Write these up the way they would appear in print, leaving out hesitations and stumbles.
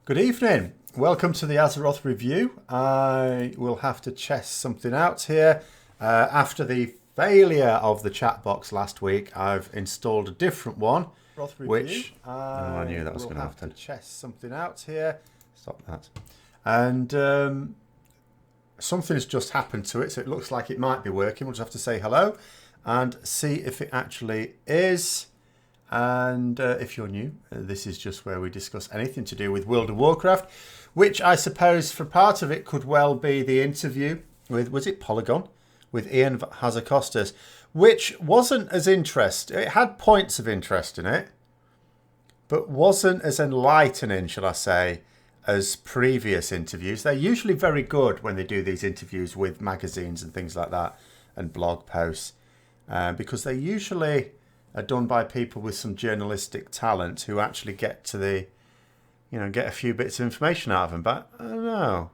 Good evening. Welcome to the Azeroth review. I will have to chest something out here. After the failure of the chat box last week, I've installed a different one, which I knew that was going to happen. Chest something out here. Stop that. And something's just happened to it, so it looks like it might be working. We'll just have to say hello and see if it actually is. And if you're new, this is just where we discuss anything to do with World of Warcraft, which I suppose for part of it could well be the interview with, was it Polygon? With Hazzikostas, which wasn't as interesting. It had points of interest in it, but wasn't as enlightening, shall I say, as previous interviews. They're usually very good when they do these interviews with magazines and things like that and blog posts, because they usually are done by people with some journalistic talent who actually get to the, get a few bits of information out of them. But I don't know.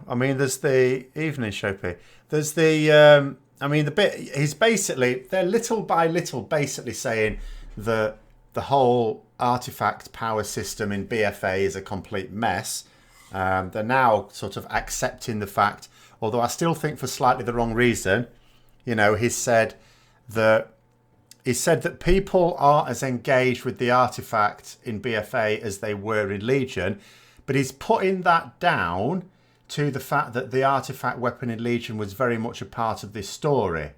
I mean, there's the evening show piece. There's the, the bit, he's basically, they're little by little basically saying that the whole artifact power system in BFA is a complete mess. They're now sort of accepting the fact, although I still think for slightly the wrong reason. He said that people aren't as engaged with the artifact in BFA as they were in Legion, but he's putting that down to the fact that the artifact weapon in Legion was very much a part of this story.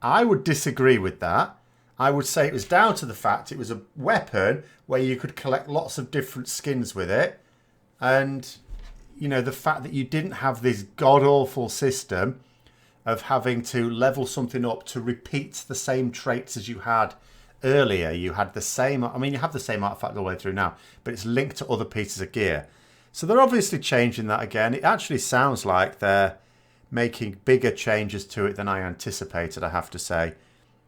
I would disagree with that. I would say it was down to the fact it was a weapon where you could collect lots of different skins with it. And, the fact that you didn't have this god-awful system of having to level something up to repeat the same traits as you had earlier. You had the same, you have the same artifact all the way through now, but it's linked to other pieces of gear. So they're obviously changing that again. It actually sounds like they're making bigger changes to it than I anticipated, I have to say.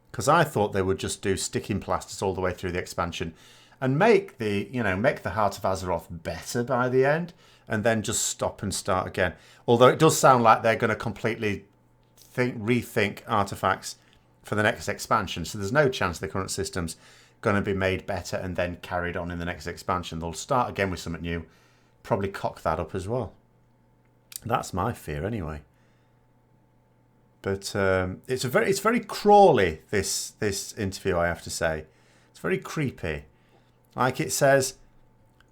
Because I thought they would just do sticking plasters all the way through the expansion and make the Heart of Azeroth better by the end and then just stop and start again. Although it does sound like they're going to completely rethink artifacts for the next expansion. So there's no chance the current system's going to be made better and then carried on in the next expansion. They'll start again with something new. Probably cock that up as well. That's my fear anyway. But it's very crawly, this interview, I have to say. It's very creepy. Like it says,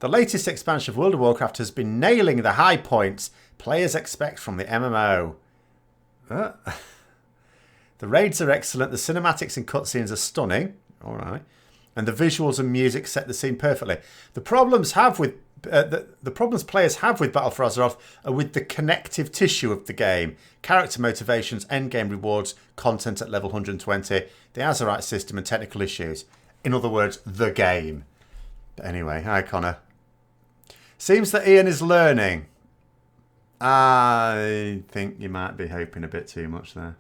the latest expansion of World of Warcraft has been nailing the high points players expect from the MMO. The raids are excellent. The cinematics and cutscenes are stunning. All right. And the visuals and music set the scene perfectly. The problems players have with Battle for Azeroth are with the connective tissue of the game, character motivations, endgame rewards, content at level 120, the Azerite system, and technical issues. In other words, the game. But anyway, hi Connor. Seems that Ian is learning. I think you might be hoping a bit too much there.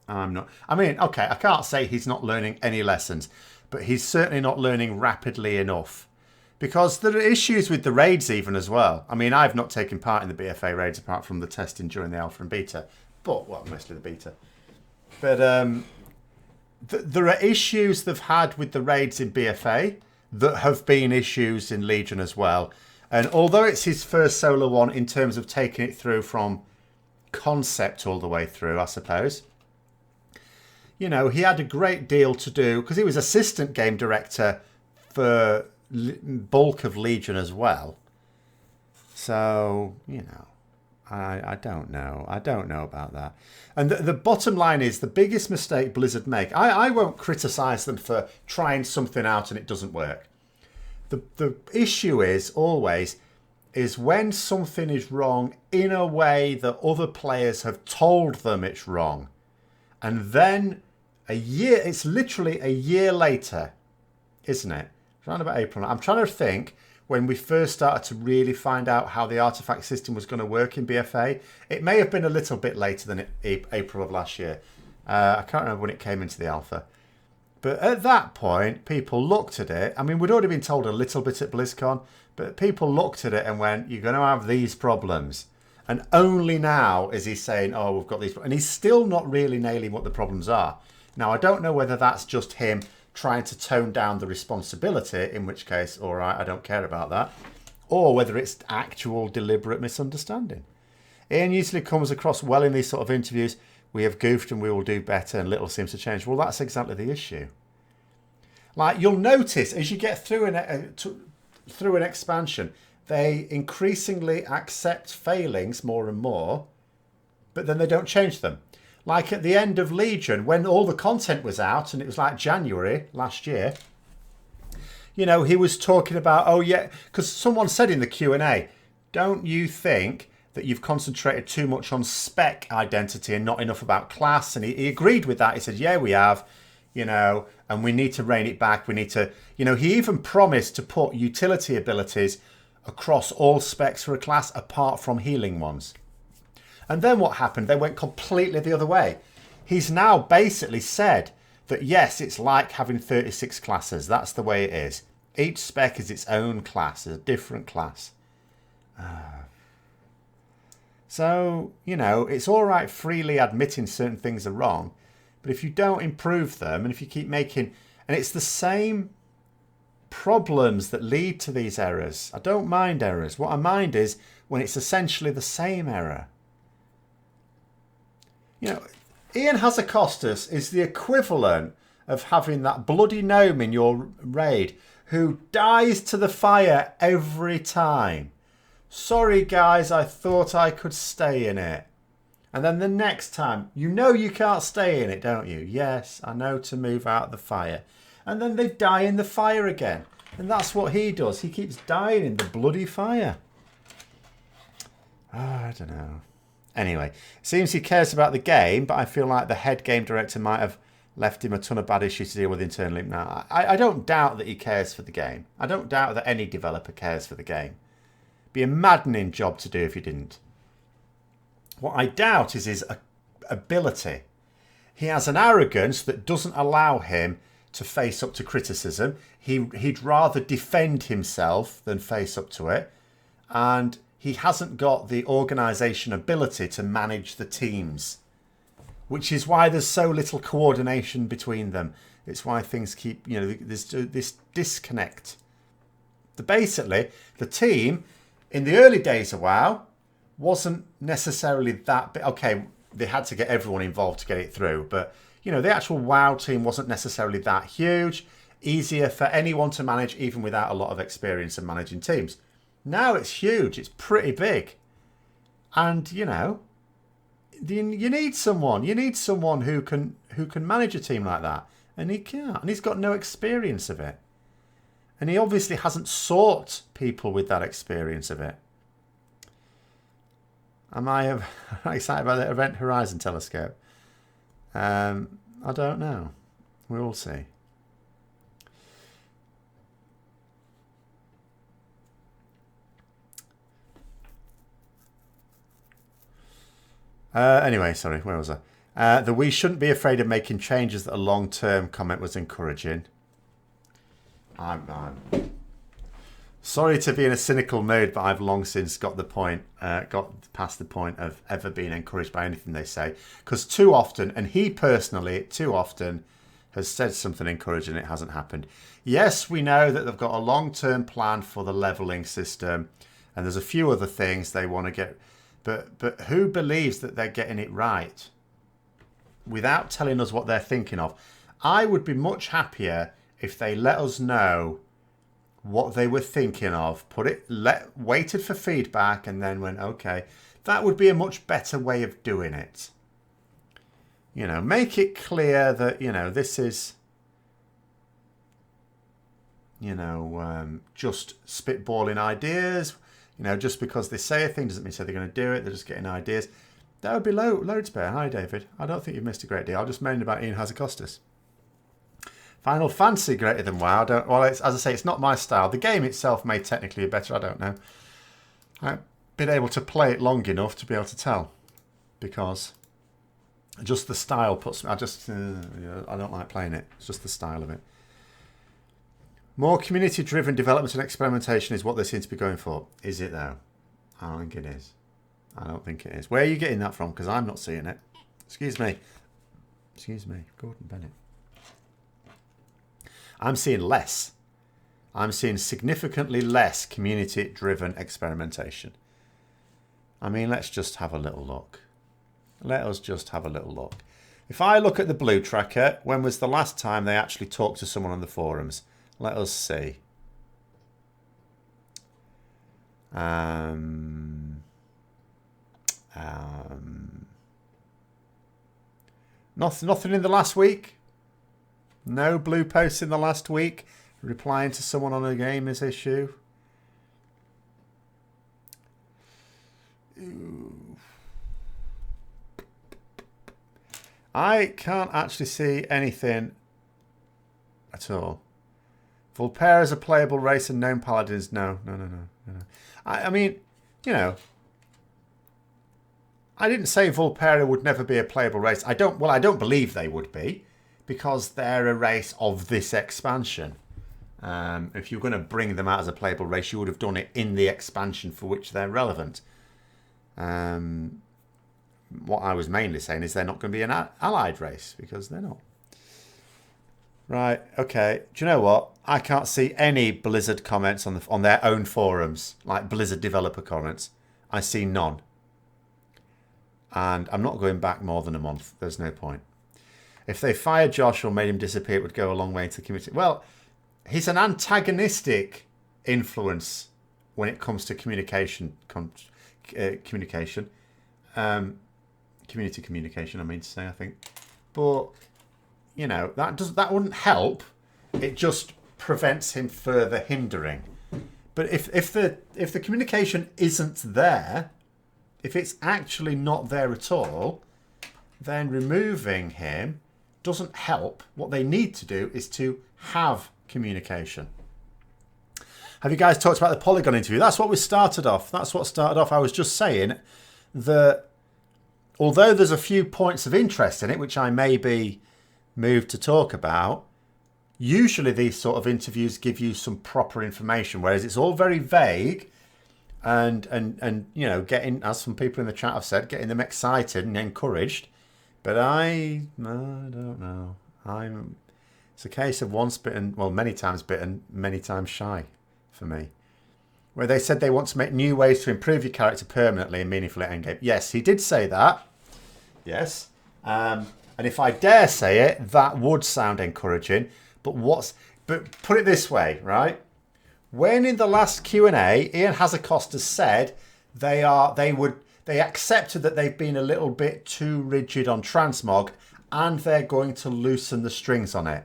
I'm not. Okay, I can't say he's not learning any lessons, but he's certainly not learning rapidly enough. Because there are issues with the raids even as well. I've not taken part in the BFA raids apart from the testing during the alpha and beta. Mostly the beta. But there are issues they've had with the raids in BFA that have been issues in Legion as well. And although it's his first solo one in terms of taking it through from concept all the way through, I suppose, he had a great deal to do because he was assistant game director for bulk of Legion as well. So, I don't know. I don't know about that. And the bottom line is the biggest mistake Blizzard make. I won't criticize them for trying something out and it doesn't work. The issue is always when something is wrong in a way that other players have told them it's wrong. And then it's literally a year later, isn't it? Around about April. I'm trying to think when we first started to really find out how the artifact system was going to work in BFA. It may have been a little bit later than April of last year. I can't remember when it came into the alpha. But at that point, people looked at it. We'd already been told a little bit at BlizzCon, but people looked at it and went, you're going to have these problems. And only now is he saying, oh, we've got these. And he's still not really nailing what the problems are. Now, I don't know whether that's just him trying to tone down the responsibility, in which case, all right, I don't care about that, or whether it's actual deliberate misunderstanding. Ian usually comes across well in these sort of interviews. We have goofed and we will do better and little seems to change. Well, that's exactly the issue. Like, you'll notice as you get through an expansion, they increasingly accept failings more and more, but then they don't change them. Like at the end of Legion, when all the content was out, and it was like January last year, you know, he was talking about, oh yeah, because someone said in the Q&A, don't you think that you've concentrated too much on spec identity and not enough about class? And he agreed with that. He said, yeah, we have, you know, and we need to rein it back. We need to, you know, he even promised to put utility abilities across all specs for a class apart from healing ones. And then what happened? They went completely the other way. He's now basically said that, yes, it's like having 36 classes. That's the way it is. Each spec is its own class, a different class. So, you know, it's all right freely admitting certain things are wrong, but if you don't improve them and if you keep making... And it's the same problems that lead to these errors. I don't mind errors. What I mind is when it's essentially the same error. You know, Ian Hazzikostas is the equivalent of having that bloody gnome in your raid who dies to the fire every time. Sorry guys, I thought I could stay in it. And then the next time, you know you can't stay in it, don't you? Yes, I know to move out of the fire. And then they die in the fire again. And that's what he does. He keeps dying in the bloody fire. Oh, I don't know. Anyway, it seems he cares about the game, but I feel like the head game director might have left him a ton of bad issues to deal with internally. Now, I don't doubt that he cares for the game. I don't doubt that any developer cares for the game. Be a maddening job to do if he didn't. What I doubt is his ability. He has an arrogance that doesn't allow him to face up to criticism. He'd rather defend himself than face up to it. And he hasn't got the organisation ability to manage the teams, which is why there's so little coordination between them. It's why things keep, you know, there's this disconnect. Basically, the team in the early days of WoW wasn't necessarily that big. Okay, they had to get everyone involved to get it through, but, you know, the actual WoW team wasn't necessarily that huge. Easier for anyone to manage, even without a lot of experience in managing teams. Now it's huge. It's pretty big. And, you know, you need someone. You need someone who can manage a team like that. And he can't. And he's got no experience of it. And he obviously hasn't sought people with that experience of it. Am I excited about the Event Horizon telescope? I don't know. We'll see. Anyway, sorry, where was I? The we shouldn't be afraid of making changes that a long-term comment was encouraging. I'm sorry to be in a cynical mood, but I've long since got past the point of ever being encouraged by anything they say. Because too often, and he personally, too often, has said something encouraging and it hasn't happened. Yes, we know that they've got a long-term plan for the levelling system, and there's a few other things they want to get... But who believes that they're getting it right without telling us what they're thinking of? I would be much happier if they let us know what they were thinking of, waited for feedback and then went, okay. That would be a much better way of doing it. You know, make it clear that, you know, this is, you know, just spitballing ideas. You know, just because they say a thing doesn't mean they're going to do it. They're just getting ideas. That would be loads better. Hi, David. I don't think you've missed a great deal. I'll just moan about Ian Hazzikostas. Final Fantasy greater than WoW. As I say, it's not my style. The game itself may technically be better. I don't know. I've been able to play it long enough to be able to tell. Because just the style puts me... I don't like playing it. It's just the style of it. More community-driven development and experimentation is what they seem to be going for. Is it, though? I don't think it is. I don't think it is. Where are you getting that from? Because I'm not seeing it. Excuse me. Excuse me. Gordon Bennett. I'm seeing less. I'm seeing significantly less community-driven experimentation. I mean, let's just have a little look. Let us just have a little look. If I look at the blue tracker, when was the last time they actually talked to someone on the forums? Let us see. Nothing in the last week. No blue posts in the last week replying to someone on a gamers issue. I can't actually see anything at all. Vulpera is a playable race and known paladins. No. I mean, you know, I didn't say Vulpera would never be a playable race. I don't believe they would be, because they're a race of this expansion. If you're going to bring them out as a playable race, you would have done it in the expansion for which they're relevant. What I was mainly saying is they're not going to be an allied race, because they're not. Right, okay. Do you know what? I can't see any Blizzard comments on their own forums, like Blizzard developer comments. I see none. And I'm not going back more than a month. There's no point. If they fired Josh or made him disappear, it would go a long way into the community. Well, he's an antagonistic influence when it comes to communication. Communication. Community communication, I mean to say, I think. But, you know, that wouldn't help. It just prevents him further hindering. But if the communication isn't there, if it's actually not there at all, then removing him doesn't help. What they need to do is to have communication. Have you guys talked about the Polygon interview? That's what we started off. That's what started off. I was just saying that although there's a few points of interest in it, which I may be moved to talk about, usually these sort of interviews give you some proper information, whereas it's all very vague and you know, getting, as some people in the chat have said, getting them excited and encouraged. But I don't know. It's a case of once bitten, well, many times bitten, many times shy for me. Where they said they want to make new ways to improve your character permanently and meaningfully at endgame. Yes, he did say that. Yes. And if I dare say it, that would sound encouraging. But put it this way, right? When in the last Q&A, Ian Hazzikostas said they accepted that they've been a little bit too rigid on transmog and they're going to loosen the strings on it.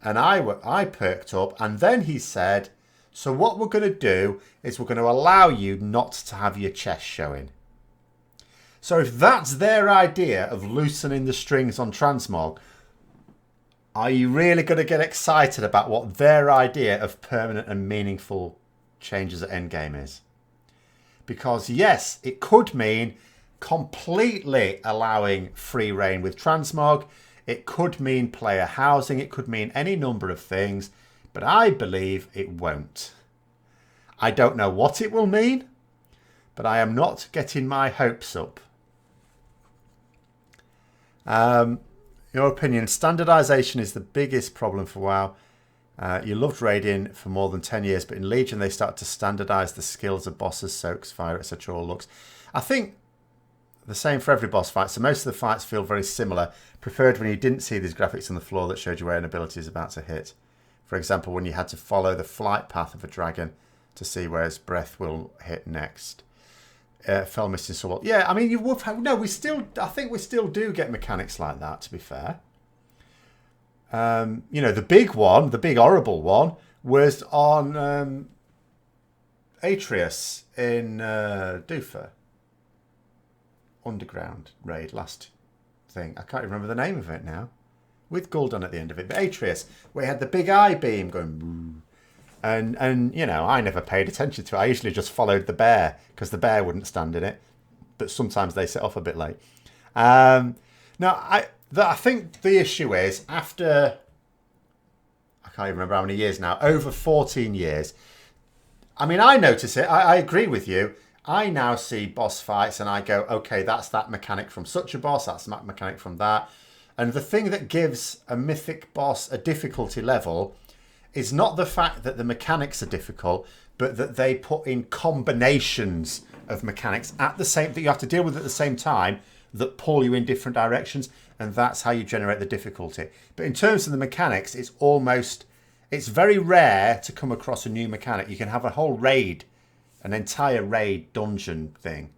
And I perked up, and then he said, so what we're going to do is we're going to allow you not to have your chest showing. So if that's their idea of loosening the strings on transmog, are you really going to get excited about what their idea of permanent and meaningful changes at endgame is? Because yes, it could mean completely allowing free reign with transmog. It could mean player housing. It could mean any number of things. But I believe it won't. I don't know what it will mean, but I am not getting my hopes up. Your opinion, standardization is the biggest problem for WoW. You loved raiding for more than 10 years, but in Legion they start to standardize the skills of bosses, soaks, fire, etc. all looks. I think the same for every boss fight, so most of the fights feel very similar, preferred when you didn't see these graphics on the floor that showed you where an ability is about to hit. For example, when you had to follow the flight path of a dragon to see where his breath will hit next. Fell missing so well. Yeah, I mean, you would have, no, I think we still do get mechanics like that, to be fair. You know, the big one, the big horrible one, was on Atreus in Doofa. Underground raid, last thing. I can't remember the name of it now. With Gul'dan at the end of it. But Atreus, where he had the big eye beam going... And you know, I never paid attention to it. I usually just followed the bear, because the bear wouldn't stand in it. But sometimes they set off a bit late. Now, I think the issue is, after... I can't even remember how many years now. Over 14 years. I mean, I notice it. I agree with you. I now see boss fights and I go, okay, that's that mechanic from such a boss. That's that mechanic from that. And the thing that gives a mythic boss a difficulty level is not the fact that the mechanics are difficult, but that they put in combinations of mechanics at the same that you have to deal with at the same time that pull you in different directions, and that's how you generate the difficulty. But in terms of the mechanics, it's very rare to come across a new mechanic. You can have a whole raid, an entire raid dungeon thing,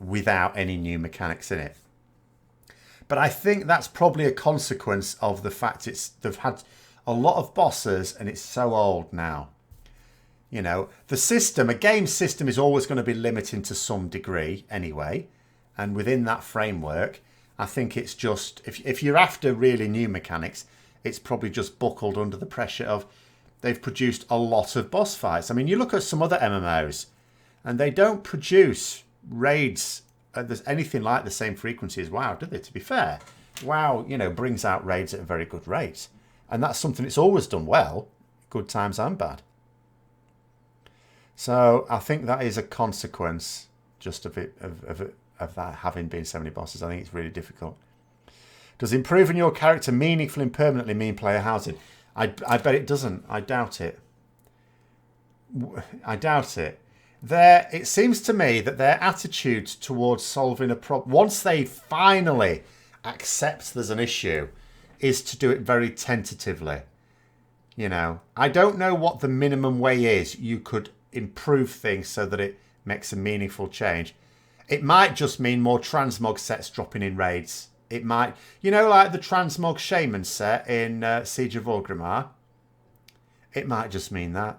without any new mechanics in it. But I think that's probably a consequence of the fact they've had a lot of bosses and it's so old now. You know, a game system is always going to be limiting to some degree anyway. And within that framework, I think it's just, if you're after really new mechanics, it's probably just buckled under the pressure of they've produced a lot of boss fights. I mean, you look at some other MMOs and they don't produce raids there's anything like the same frequency as WoW, do they? To be fair, WoW, brings out raids at a very good rate. And that's something it's always done well, good times and bad. So I think that is a consequence just of that having been so many bosses. I think it's really difficult. Does improving your character meaningfully and permanently mean player housing? I bet it doesn't. I doubt it. It seems to me that their attitude towards solving a problem, once they finally accept there's an issue, is to do it very tentatively. I don't know what the minimum way is you could improve things so that it makes a meaningful change. It might just mean more transmog sets dropping in raids. It might, like the transmog shaman set in Siege of Orgrimmar. It might just mean that.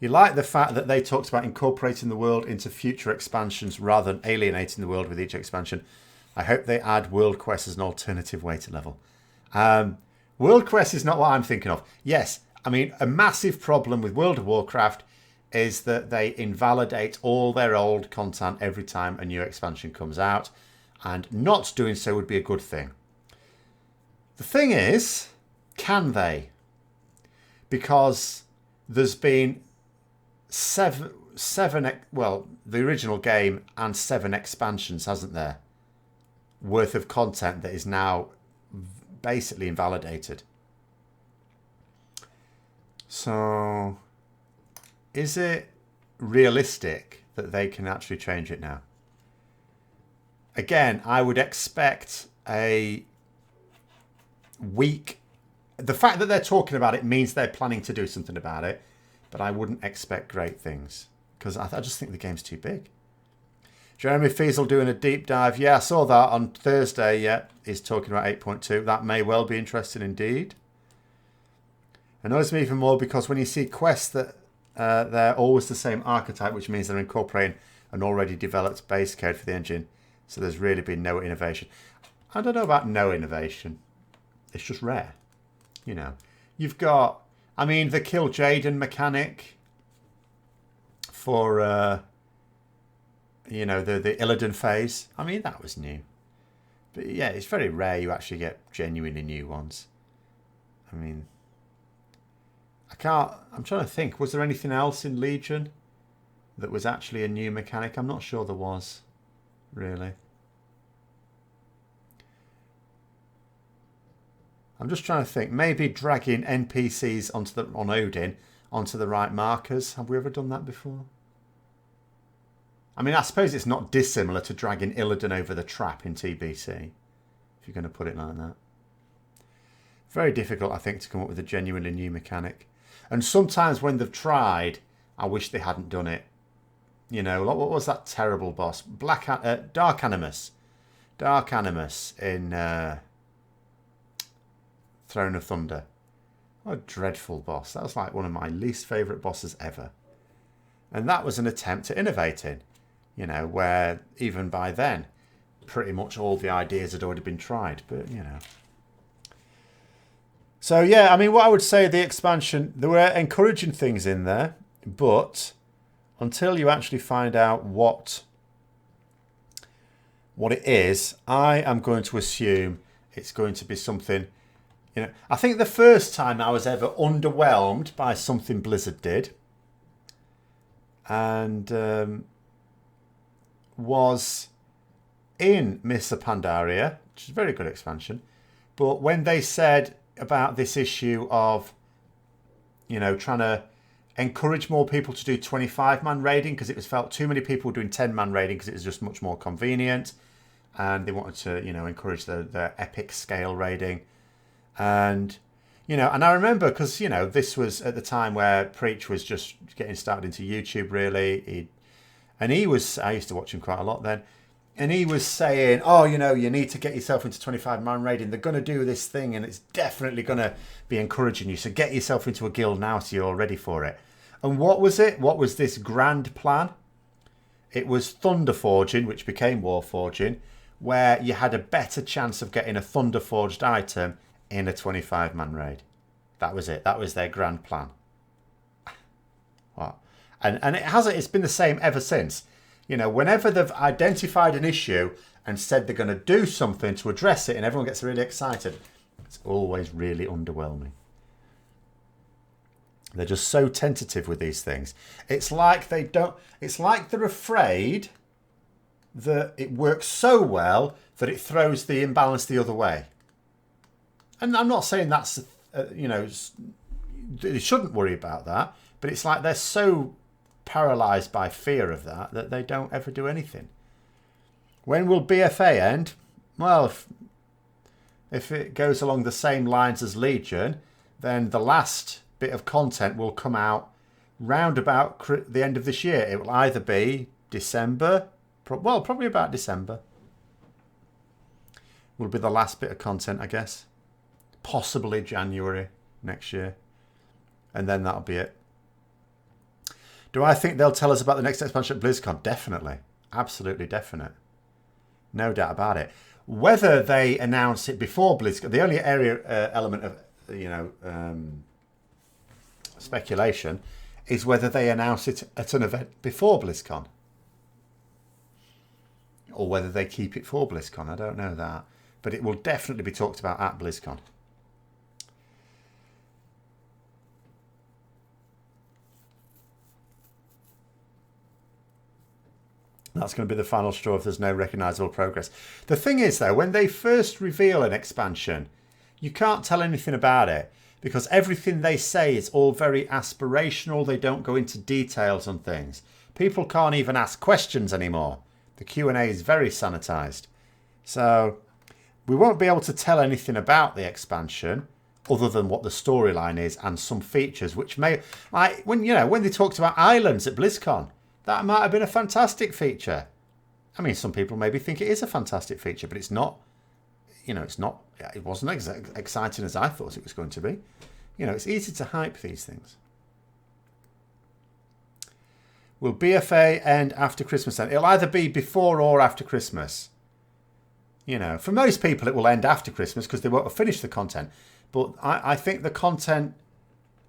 You like the fact that they talked about incorporating the world into future expansions rather than alienating the world with each expansion. I hope they add world quests as an alternative way to level. World quests is not what I'm thinking of. Yes, I mean, a massive problem with World of Warcraft is that they invalidate all their old content every time a new expansion comes out, and not doing so would be a good thing. The thing is, can they? Because there's been seven, the original game and 7 expansions, hasn't there? Worth of content that is now basically invalidated. So, is it realistic that they can actually change it now? Again, I would expect a week. The fact that they're talking about it means they're planning to do something about it, but I wouldn't expect great things because I just think the game's too big. Jeremy Feasel doing a deep dive. Yeah, I saw that on Thursday. Yeah, he's talking about 8.2. That may well be interesting indeed. Annoys me even more because when you see quests that they're always the same archetype, which means they're incorporating an already developed base code for the engine. So there's really been no innovation. I don't know about no innovation. It's just rare. You've got, the Kill Jaden mechanic for, the Illidan phase. That was new. But yeah, it's very rare you actually get genuinely new ones. I'm trying to think, was there anything else in Legion that was actually a new mechanic? I'm not sure there was, really. I'm just trying to think. Maybe dragging NPCs on Odin onto the right markers. Have we ever done that before? I suppose it's not dissimilar to dragging Illidan over the trap in TBC, if you're going to put it like that. Very difficult, I think, to come up with a genuinely new mechanic. And sometimes when they've tried, I wish they hadn't done it. What was that terrible boss? Dark Animus. Dark Animus in Throne of Thunder. What a dreadful boss. That was like one of my least favourite bosses ever. And that was an attempt at innovating, where even by then, pretty much all the ideas had already been tried. But, So, yeah, what I would say, the expansion, there were encouraging things in there, but until you actually find out what it is, I am going to assume it's going to be something. I think the first time I was ever underwhelmed by something Blizzard did, and was in Mists of Pandaria which is a very good expansion. But when they said about this issue of, you know, trying to encourage more people to do 25-man raiding, because it was felt too many people were doing 10-man raiding because it was just much more convenient, and they wanted to, you know, encourage the epic scale raiding. And, you know, and I remember, because, you know, this was at the time where Preach was just getting started into YouTube, really. I used to watch him quite a lot then, and he was saying, oh, you know, you need to get yourself into 25-man raiding. They're going to do this thing, and it's definitely going to be encouraging you. So get yourself into a guild now so you're ready for it. And what was it? What was this grand plan? It was Thunder Forging, which became War Forging, where you had a better chance of getting a Thunder Forged item in a 25-man raid. That was it. That was their grand plan. What? And it's been the same ever since. You know, whenever they've identified an issue and said they're going to do something to address it and everyone gets really excited, it's always really underwhelming. They're just so tentative with these things. It's like they're afraid that it works so well that it throws the imbalance the other way. And I'm not saying that's, you know, they shouldn't worry about that, but it's like they're so paralyzed by fear of that they don't ever do anything. When will BFA end? Well, if it goes along the same lines as Legion, then the last bit of content will come out round about the end of this year. It will either be December, probably about December will be the last bit of content, I guess. Possibly January next year. And then that'll be it. Do I think they'll tell us about the next expansion at BlizzCon? Definitely. Absolutely definite. No doubt about it. Whether they announce it before BlizzCon, the only element of, you know, speculation is whether they announce it at an event before BlizzCon. Or whether they keep it for BlizzCon. I don't know that. But it will definitely be talked about at BlizzCon. That's going to be the final straw if there's no recognisable progress. The thing is, though, when they first reveal an expansion, you can't tell anything about it because everything they say is all very aspirational. They don't go into details on things. People can't even ask questions anymore. The Q&A is very sanitised. So we won't be able to tell anything about the expansion other than what the storyline is and some features, which may, like when they talked about islands at BlizzCon, that might have been a fantastic feature. I mean, some people maybe think it is a fantastic feature, but it's not. You know, it's not. It wasn't as exciting as I thought it was going to be. You know, it's easy to hype these things. Will BFA end after Christmas then? It'll either be before or after Christmas. You know, for most people it will end after Christmas because they won't have finished the content. But I think the content,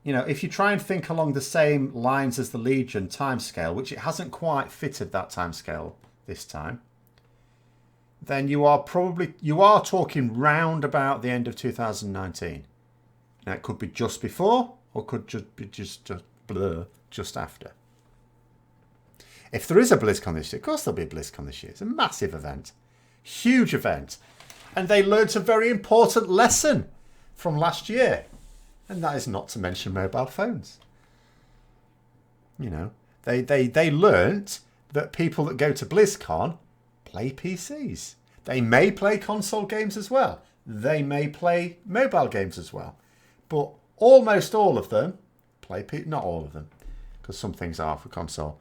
you know, if you try and think along the same lines as the Legion timescale, which it hasn't quite fitted that timescale this time, then you are talking round about the end of 2019. Now it could be just before or could just be just after. If there is a BlizzCon this year, of course there'll be a BlizzCon this year. It's a massive event. Huge event. And they learned a very important lesson from last year. And that is not to mention mobile phones. You know, they learnt that people that go to BlizzCon play PCs. They may play console games as well. They may play mobile games as well. But almost all of them play not all of them, because some things are for console.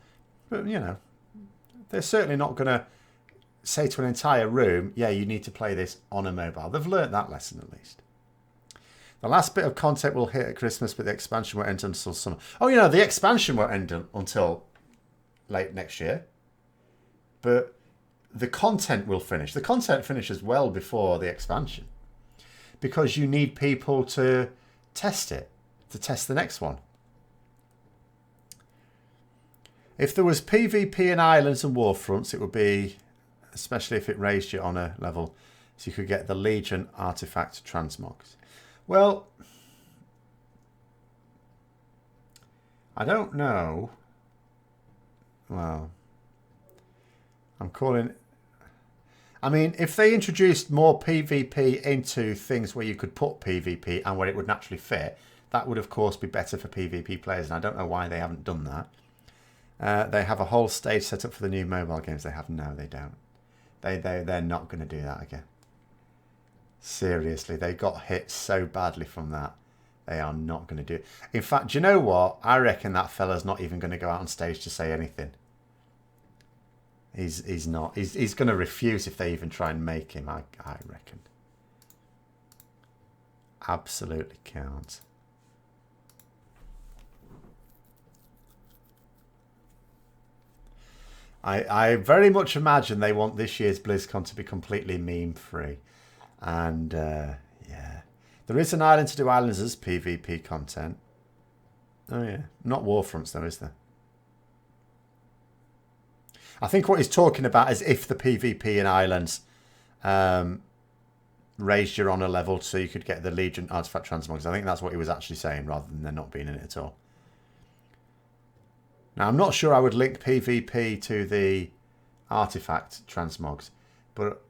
But, you know, they're certainly not going to say to an entire room, yeah, you need to play this on a mobile. They've learnt that lesson at least. The last bit of content will hit at Christmas, but the expansion won't end until summer. Oh, you know, the expansion won't end until late next year. But the content will finish. The content finishes well before the expansion. Because you need people to test it, to test the next one. If there was PvP in islands and warfronts, it would be, especially if it raised you on a level, so you could get the Legion artifact transmogs. Well, I don't know. Well, I mean, if they introduced more PvP into things where you could put PvP and where it would naturally fit, that would, of course, be better for PvP players. And I don't know why they haven't done that. They have a whole stage set up for the new mobile games. They have? No, they don't. They're not going to do that again. Seriously, they got hit so badly from that. They are not going to do it. In fact, do you know what? I reckon that fella's not even going to go out on stage to say anything. He's not. He's going to refuse if they even try and make him, I reckon. Absolutely can't. I very much imagine they want this year's BlizzCon to be completely meme-free. And, yeah. There is an island to do islands as PvP content. Oh, yeah. Not Warfronts, though, is there? I think what he's talking about is if the PvP in islands raised your honor level so you could get the Legion artifact transmogs. I think that's what he was actually saying, rather than there not being in it at all. Now, I'm not sure I would link PvP to the artifact transmogs, but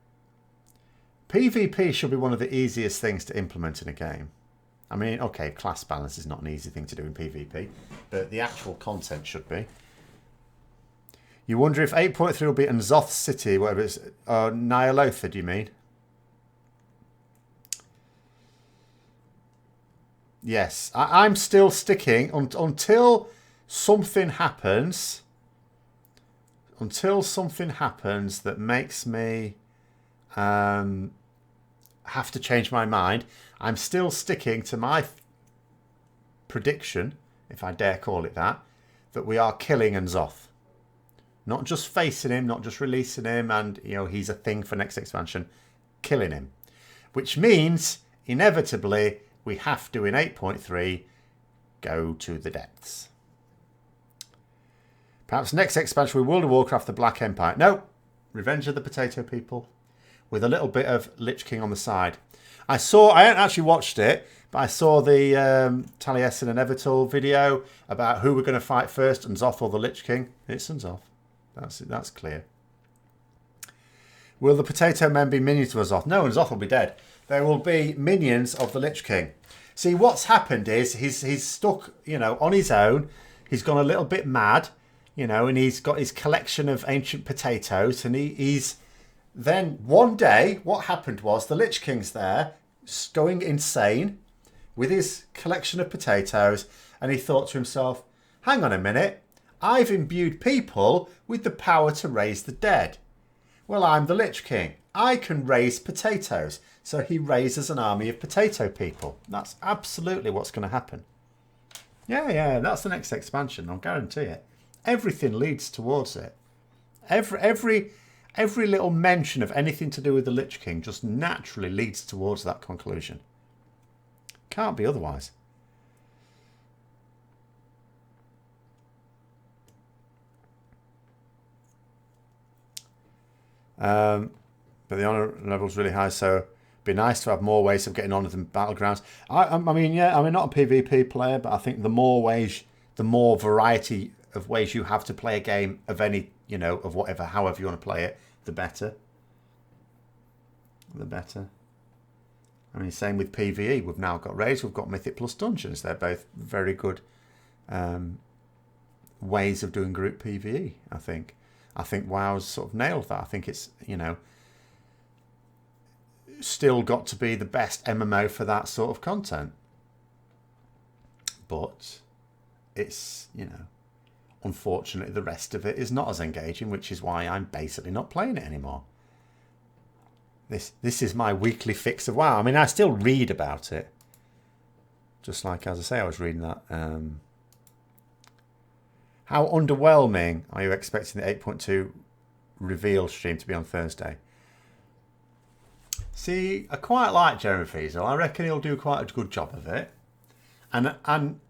PvP should be one of the easiest things to implement in a game. I mean, okay, class balance is not an easy thing to do in PvP, but the actual content should be. You wonder if 8.3 will be in Zoth City, whatever it's... Nyalotha, do you mean? Yes, I'm still sticking until something happens. Until something happens that makes me have to change my mind. I'm still sticking to my prediction, if I dare call it that we are killing N'Zoth. Not just facing him, not just releasing him, and, you know, he's a thing for next expansion. Killing him. Which means, inevitably, we have to, in 8.3, go to the depths. Perhaps next expansion with World of Warcraft, the Black Empire. No, Revenge of the Potato People, with a little bit of Lich King on the side. I hadn't actually watched it, but I saw the Taliesin and Evertal video about who we're going to fight first, N'Zoth or the Lich King. It's N'Zoth. That's clear. Will the potato men be minions to N'Zoth? No, N'Zoth will be dead. There will be minions of the Lich King. See, what's happened is he's stuck, you know, on his own. He's gone a little bit mad, you know, and he's got his collection of ancient potatoes. And he's then one day, what happened was the Lich King's there, going insane with his collection of potatoes. And he thought to himself, hang on a minute. I've imbued people with the power to raise the dead. Well, I'm the Lich King. I can raise potatoes. So he raises an army of potato people. That's absolutely what's going to happen. Yeah, that's the next expansion. I'll guarantee it. Everything leads towards it. Every little mention of anything to do with the Lich King just naturally leads towards that conclusion. Can't be otherwise. But the honour level's really high, so it'd be nice to have more ways of getting honour than Battlegrounds. I mean, yeah, I'm not a PvP player, but I think the more ways, the more variety of ways you have to play a game of any, you know, of whatever, however you want to play it, the better. The better. I mean, same with PvE. We've now got raids, we've got Mythic plus Dungeons. They're both very good ways of doing group PvE, I think. I think WoW's sort of nailed that. I think it's, you know, still got to be the best MMO for that sort of content. But it's, you know, unfortunately the rest of it is not as engaging, which is why I'm basically not playing it anymore. This is my weekly fix of WoW. I mean, I still read about it. Just like, as I say, I was reading that... How underwhelming are you expecting the 8.2 reveal stream to be on Thursday? See, I quite like Jeremy Fiesel. I reckon he'll do quite a good job of it. And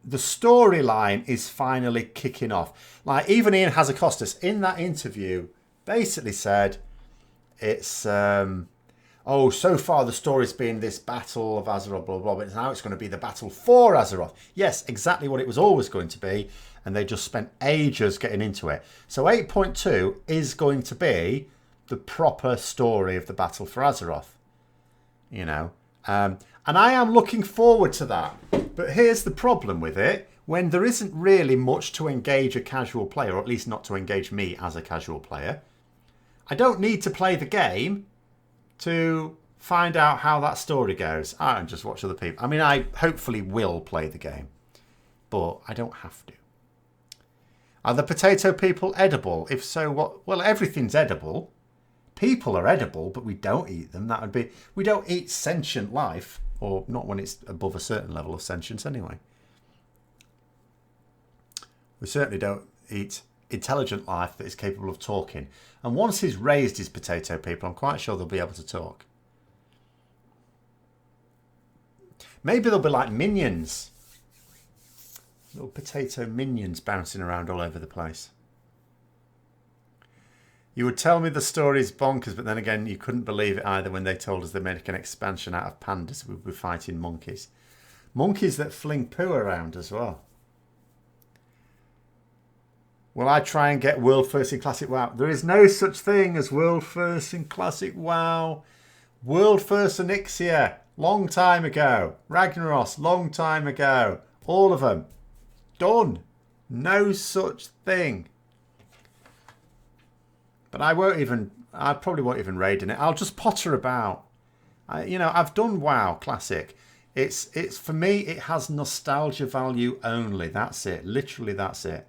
the storyline is finally kicking off. Like, even Ian Hazzikostas in that interview basically said it's... oh, so far the story's been this battle of Azeroth, blah, blah, but now it's going to be the battle for Azeroth. Yes, exactly what it was always going to be. And they just spent ages getting into it. So 8.2 is going to be the proper story of the Battle for Azeroth. You know, and I am looking forward to that. But here's the problem with it. When there isn't really much to engage a casual player, or at least not to engage me as a casual player, I don't need to play the game to find out how that story goes. I can just watch other people. I mean, I hopefully will play the game, but I don't have to. Are the potato people edible? If so, what? Well, everything's edible. People are edible, but we don't eat them. That would be... We don't eat sentient life, or not when it's above a certain level of sentience anyway. We certainly don't eat intelligent life that is capable of talking. And once he's raised his potato people, I'm quite sure they'll be able to talk. Maybe they'll be like minions. Little potato minions bouncing around all over the place. You would tell me the story's bonkers, but then again, you couldn't believe it either when they told us they made an expansion out of pandas. We were fighting monkeys. Monkeys that fling poo around as well. Will I try and get world first in Classic WoW? There is no such thing as world first in Classic WoW. World first Onyxia, long time ago. Ragnaros, long time ago. All of them. Done. No such thing. But I probably won't even raid in it. I'll just potter about. I've done WoW Classic. It's for me, it has nostalgia value only. That's it. Literally, that's it.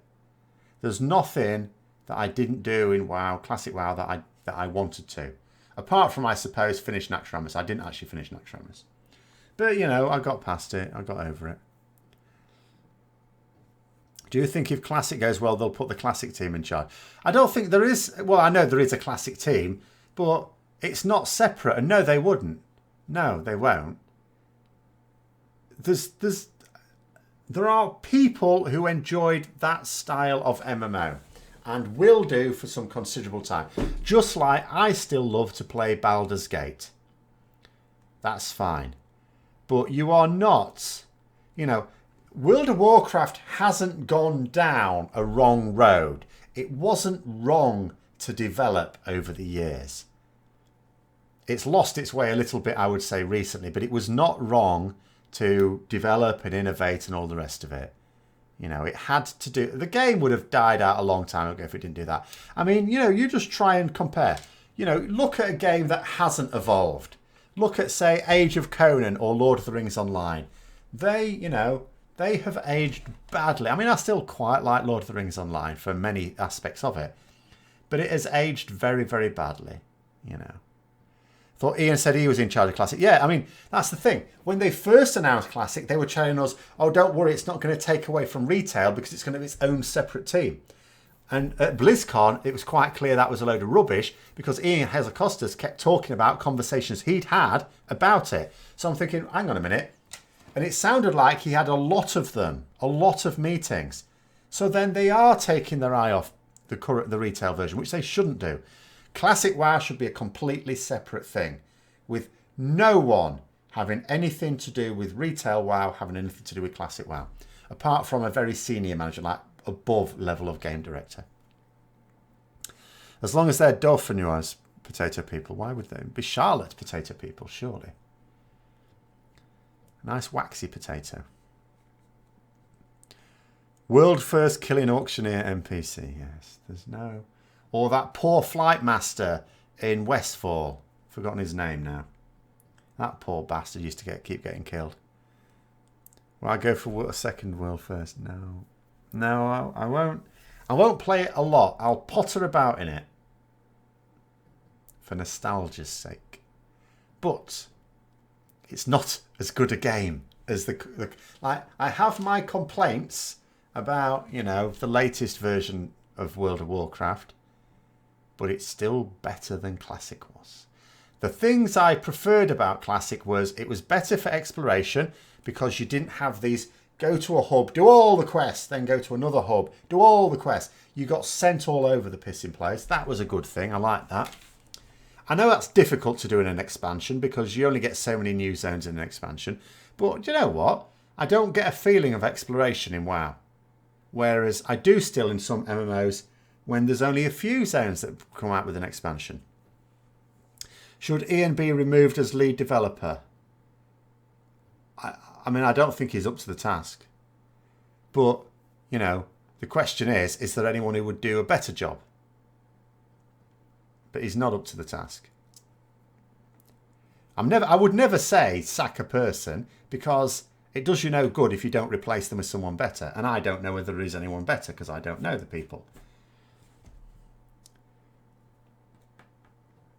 There's nothing that I didn't do in WoW, Classic WoW, that I wanted to. Apart from, I suppose, finish Naxxramas. I didn't actually finish Naxxramas. But, I got past it. I got over it. Do you think if Classic goes well, they'll put the Classic team in charge? I don't think there is... Well, I know there is a Classic team, but it's not separate. And no, they wouldn't. No, they won't. There are people who enjoyed that style of MMO and will do for some considerable time. Just like I still love to play Baldur's Gate. That's fine. But you are not, World of Warcraft hasn't gone down a wrong road. It wasn't wrong to develop over the years. It's lost its way a little bit, I would say, recently, but it was not wrong to develop and innovate and all the rest of it. It had to do... The game would have died out a long time ago if it didn't do that. I mean, you just try and compare. Look at a game that hasn't evolved. Look at, say, Age of Conan or Lord of the Rings Online. They have aged badly. I mean, I still quite like Lord of the Rings Online for many aspects of it. But it has aged very, very badly, Thought Ian said he was in charge of Classic. Yeah, I mean, that's the thing. When they first announced Classic, they were telling us, oh, don't worry, it's not going to take away from retail because it's going to be its own separate team. And at BlizzCon, it was quite clear that was a load of rubbish because Ian Hazzikostas kept talking about conversations he'd had about it. So I'm thinking, hang on a minute. And it sounded like he had a lot of them, a lot of meetings. So then they are taking their eye off the retail version, which they shouldn't do. Classic WoW should be a completely separate thing, with no one having anything to do with retail WoW, having anything to do with Classic WoW, apart from a very senior manager, like above level of game director. As long as they're Dauphinoise potato people, why would they be Charlotte potato people, surely? Nice waxy potato. World first killing auctioneer NPC, yes. There's no... Or that poor flight master in Westfall. Forgotten his name now. That poor bastard used to keep getting killed. Will I go for a second world first? No. No, I won't. I won't play it a lot. I'll potter about in it. For nostalgia's sake. But it's not as good a game as like I have my complaints about, the latest version of World of Warcraft. But it's still better than Classic was. The things I preferred about Classic was it was better for exploration because you didn't have these go to a hub, do all the quests, then go to another hub, do all the quests. You got sent all over the pissing place. That was a good thing. I like that. I know that's difficult to do in an expansion because you only get so many new zones in an expansion. But do you know what? I don't get a feeling of exploration in WoW. Whereas I do still in some MMOs when there's only a few zones that come out with an expansion. Should Ian be removed as lead developer? I mean, I don't think he's up to the task. But, you know, the question is there anyone who would do a better job? But he's not up to the task. I would never say sack a person, because it does you no good if you don't replace them with someone better. And I don't know whether there is anyone better because I don't know the people.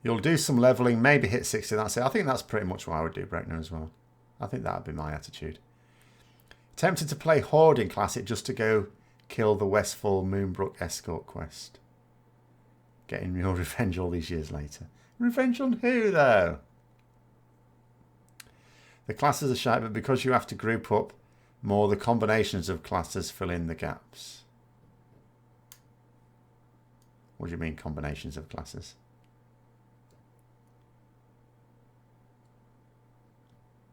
You'll do some leveling, maybe hit 60. That's it. I think that's pretty much what I would do, Breckner, as well. I think that would be my attitude. Tempted to play Hoarding Classic just to go kill the Westfall Moonbrook escort quest. Getting real revenge all these years later. Revenge on who, though? The classes are shite, but because you have to group up more, the combinations of classes fill in the gaps. What do you mean, combinations of classes?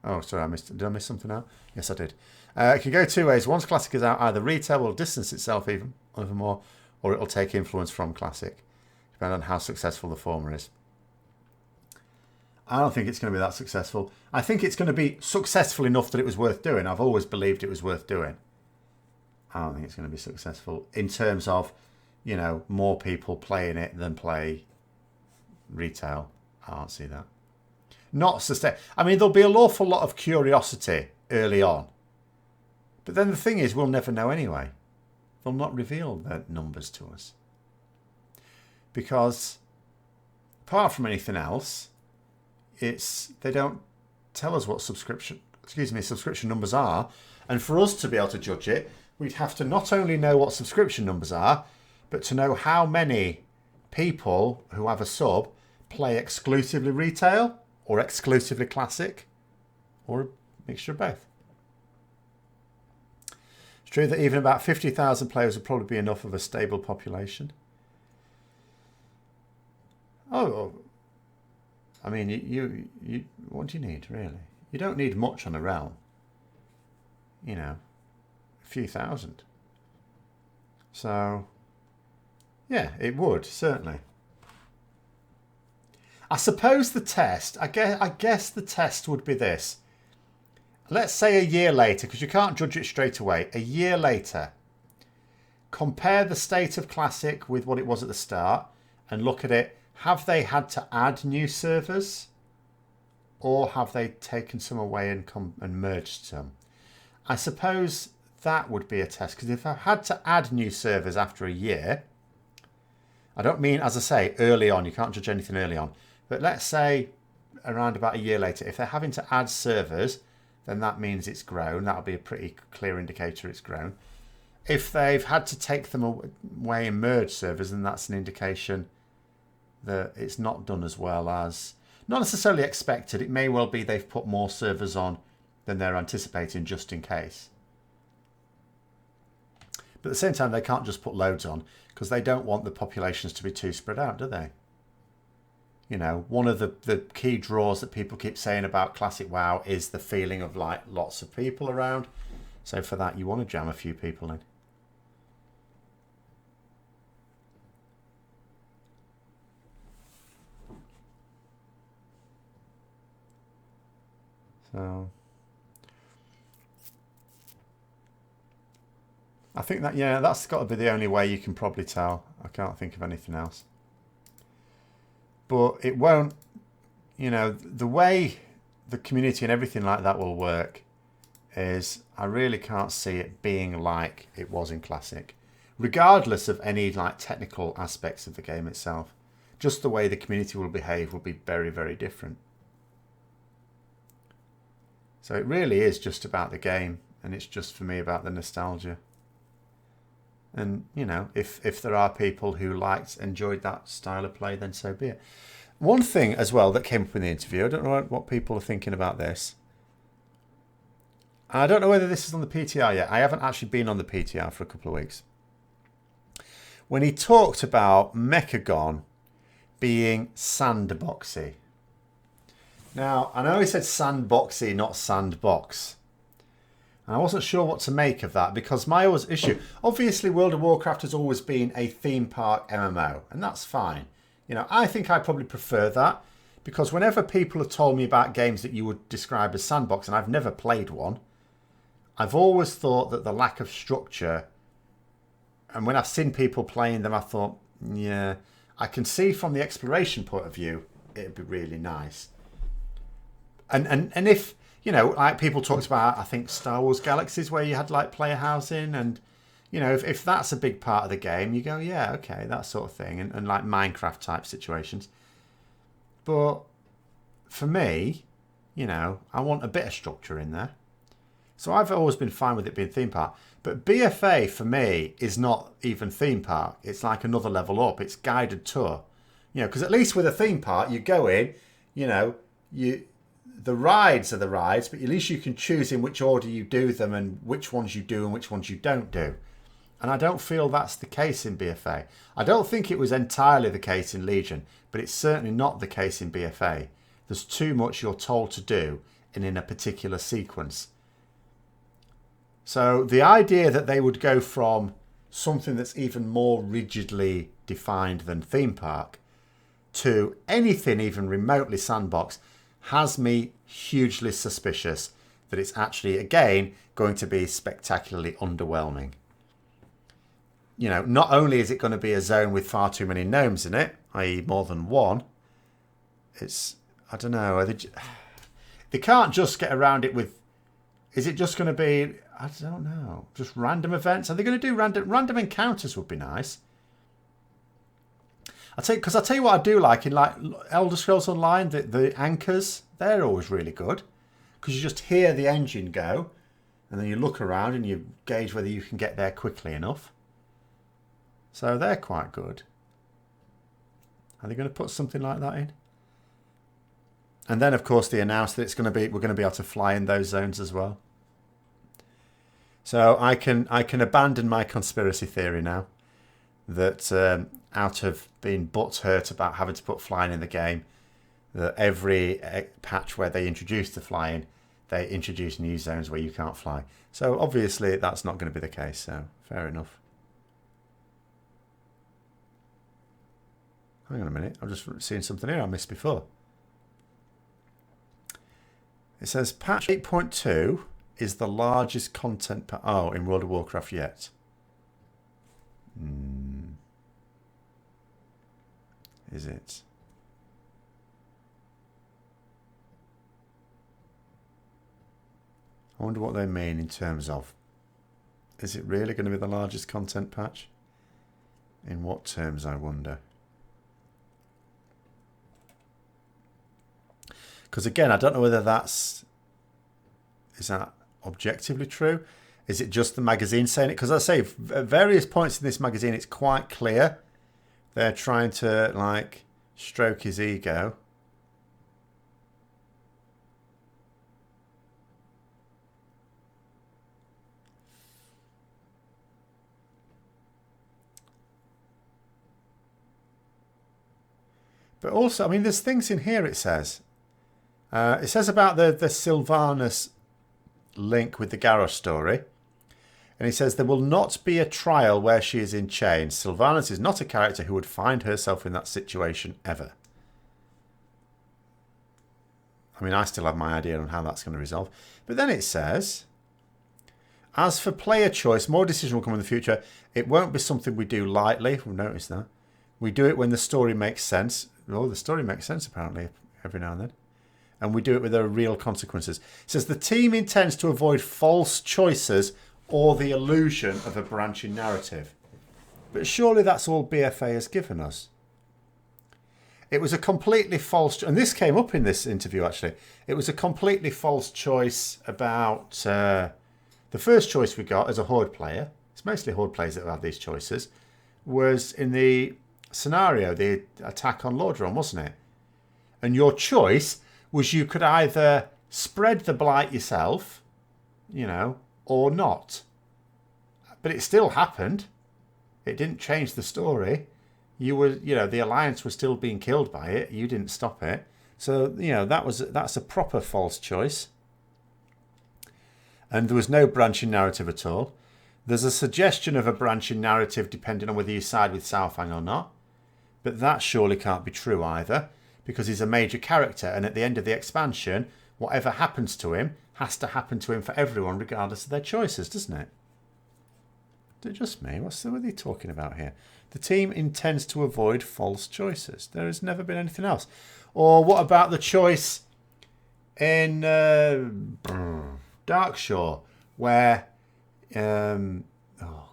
Oh, sorry, did I miss something out? Yes, I did. It can go two ways. Once Classic is out, either retail will distance itself even more, or it'll take influence from Classic, depending on how successful the former is. I don't think it's going to be that successful. I think it's going to be successful enough that it was worth doing. I've always believed it was worth doing. I don't think it's going to be successful in terms of, you know, more people playing it than play retail. I don't see that. Not sustain. I mean, there'll be an awful lot of curiosity early on. But then the thing is, we'll never know anyway. They'll not reveal the numbers to us. Because, apart from anything else, they don't tell us what subscription numbers are. And for us to be able to judge it, we'd have to not only know what subscription numbers are, but to know how many people who have a sub play exclusively retail, or exclusively classic, or a mixture of both. It's true that even about 50,000 players would probably be enough of a stable population. Oh, I mean, you what do you need, really? You don't need much on a realm. You know, a few thousand. So, yeah, it would, certainly. I suppose the test, I guess the test would be this. Let's say a year later, because you can't judge it straight away. A year later, compare the state of Classic with what it was at the start and look at it. Have they had to add new servers, or have they taken some away and merged some? I suppose that would be a test, because if I had to add new servers after a year, I don't mean, as I say, early on. You can't judge anything early on. But let's say around about a year later, if they're having to add servers, then that means it's grown. That'll be a pretty clear indicator it's grown. If they've had to take them away and merge servers, then that's an indication that it's not done as well as, not necessarily expected. It may well be they've put more servers on than they're anticipating just in case. But at the same time, they can't just put loads on because they don't want the populations to be too spread out, do they? You know, one of the key draws that people keep saying about Classic WoW is the feeling of like lots of people around. So for that, you want to jam a few people in. So I think that, yeah, that's got to be the only way you can probably tell. I can't think of anything else. But it won't, you know, the way the community and everything like that will work is I really can't see it being like it was in Classic, regardless of any like technical aspects of the game itself. Just the way the community will behave will be very, very different. So it really is just about the game, and it's just for me about the nostalgia. And, you know, if there are people who enjoyed that style of play, then so be it. One thing as well that came up in the interview, I don't know what people are thinking about this. I don't know whether this is on the PTR yet. I haven't actually been on the PTR for a couple of weeks. When he talked about Mechagon being sandboxy. Now, I know he said sandboxy, not sandbox. And I wasn't sure what to make of that, because my issue, obviously World of Warcraft has always been a theme park MMO, and that's fine. You know, I think I probably prefer that, Because whenever people have told me about games that you would describe as sandbox, and I've never played one, I've always thought that the lack of structure, and when I've seen people playing them, I thought, yeah, I can see from the exploration point of view, it'd be really nice. And if, you know, like people talked about, I think Star Wars Galaxies, where you had like player housing, and, you know, if that's a big part of the game, you go, yeah, okay, that sort of thing, and like Minecraft type situations. But for me, you know, I want a bit of structure in there. So I've always been fine with it being theme park. But BFA for me is not even theme park. It's like another level up. It's guided tour. You know, because at least with a theme park, you go in, you know, the rides are the rides, but at least you can choose in which order you do them and which ones you do and which ones you don't do. And I don't feel that's the case in BFA. I don't think it was entirely the case in Legion, but it's certainly not the case in BFA. There's too much you're told to do and in a particular sequence. So the idea that they would go from something that's even more rigidly defined than theme park to anything even remotely sandbox has me hugely suspicious that it's actually, again, going to be spectacularly underwhelming. You know, not only is it going to be a zone with far too many gnomes in it, i.e. more than one, it's, I don't know, they can't just get around it with, is it just going to be, I don't know, just random events? Are they going to do random encounters would be nice. I'll tell you what I do like in like Elder Scrolls Online, the anchors, they're always really good. Because you just hear the engine go, and then you look around and you gauge whether you can get there quickly enough. So they're quite good. Are they going to put something like that in? And then, of course, they announced that we're going to be able to fly in those zones as well. So I can abandon my conspiracy theory now that out of being butthurt about having to put flying in the game, that every patch where they introduce the flying, they introduce new zones where you can't fly. So obviously that's not going to be the case. So fair enough. Hang on a minute. I'm just seeing something here I missed before. It says patch 8.2 is the largest content in World of Warcraft yet. Is it? I wonder what they mean in terms of, is it really going to be the largest content patch? In what terms, I wonder? Because again, I don't know whether is that objectively true? Is it just the magazine saying it? Because I say, at various points in this magazine, it's quite clear they're trying to like stroke his ego. But also, I mean, there's things in here it says. It says about the Sylvanas link with the Garrosh story. And he says, there will not be a trial where she is in chains. Sylvanas is not a character who would find herself in that situation ever. I mean, I still have my idea on how that's going to resolve. But then it says, as for player choice, more decision will come in the future. It won't be something we do lightly. We've noticed that. We do it when the story makes sense. Oh, the story makes sense, apparently, every now and then. And we do it with their real consequences. It says, the team intends to avoid false choices or the illusion of a branching narrative. But surely that's all BFA has given us. It was a completely false... And this came up in this interview, actually. It was a completely false choice about... the first choice we got as a Horde player, it's mostly Horde players that have these choices, was in the scenario, the attack on Lordaeron, wasn't it? And your choice was you could either spread the blight yourself, you know, or not. But it still happened. It didn't change the story. You were, you know, the Alliance was still being killed by it. You didn't stop it. So, you know, that's a proper false choice. And there was no branching narrative at all. There's a suggestion of a branching narrative depending on whether you side with Saurfang or not. But that surely can't be true either. because he's a major character, and at the end of the expansion, whatever happens to him has to happen to him for everyone, regardless of their choices, doesn't it? Is it just me? What are they talking about here? The team intends to avoid false choices. There has never been anything else. Or what about the choice in Darkshore, where... oh,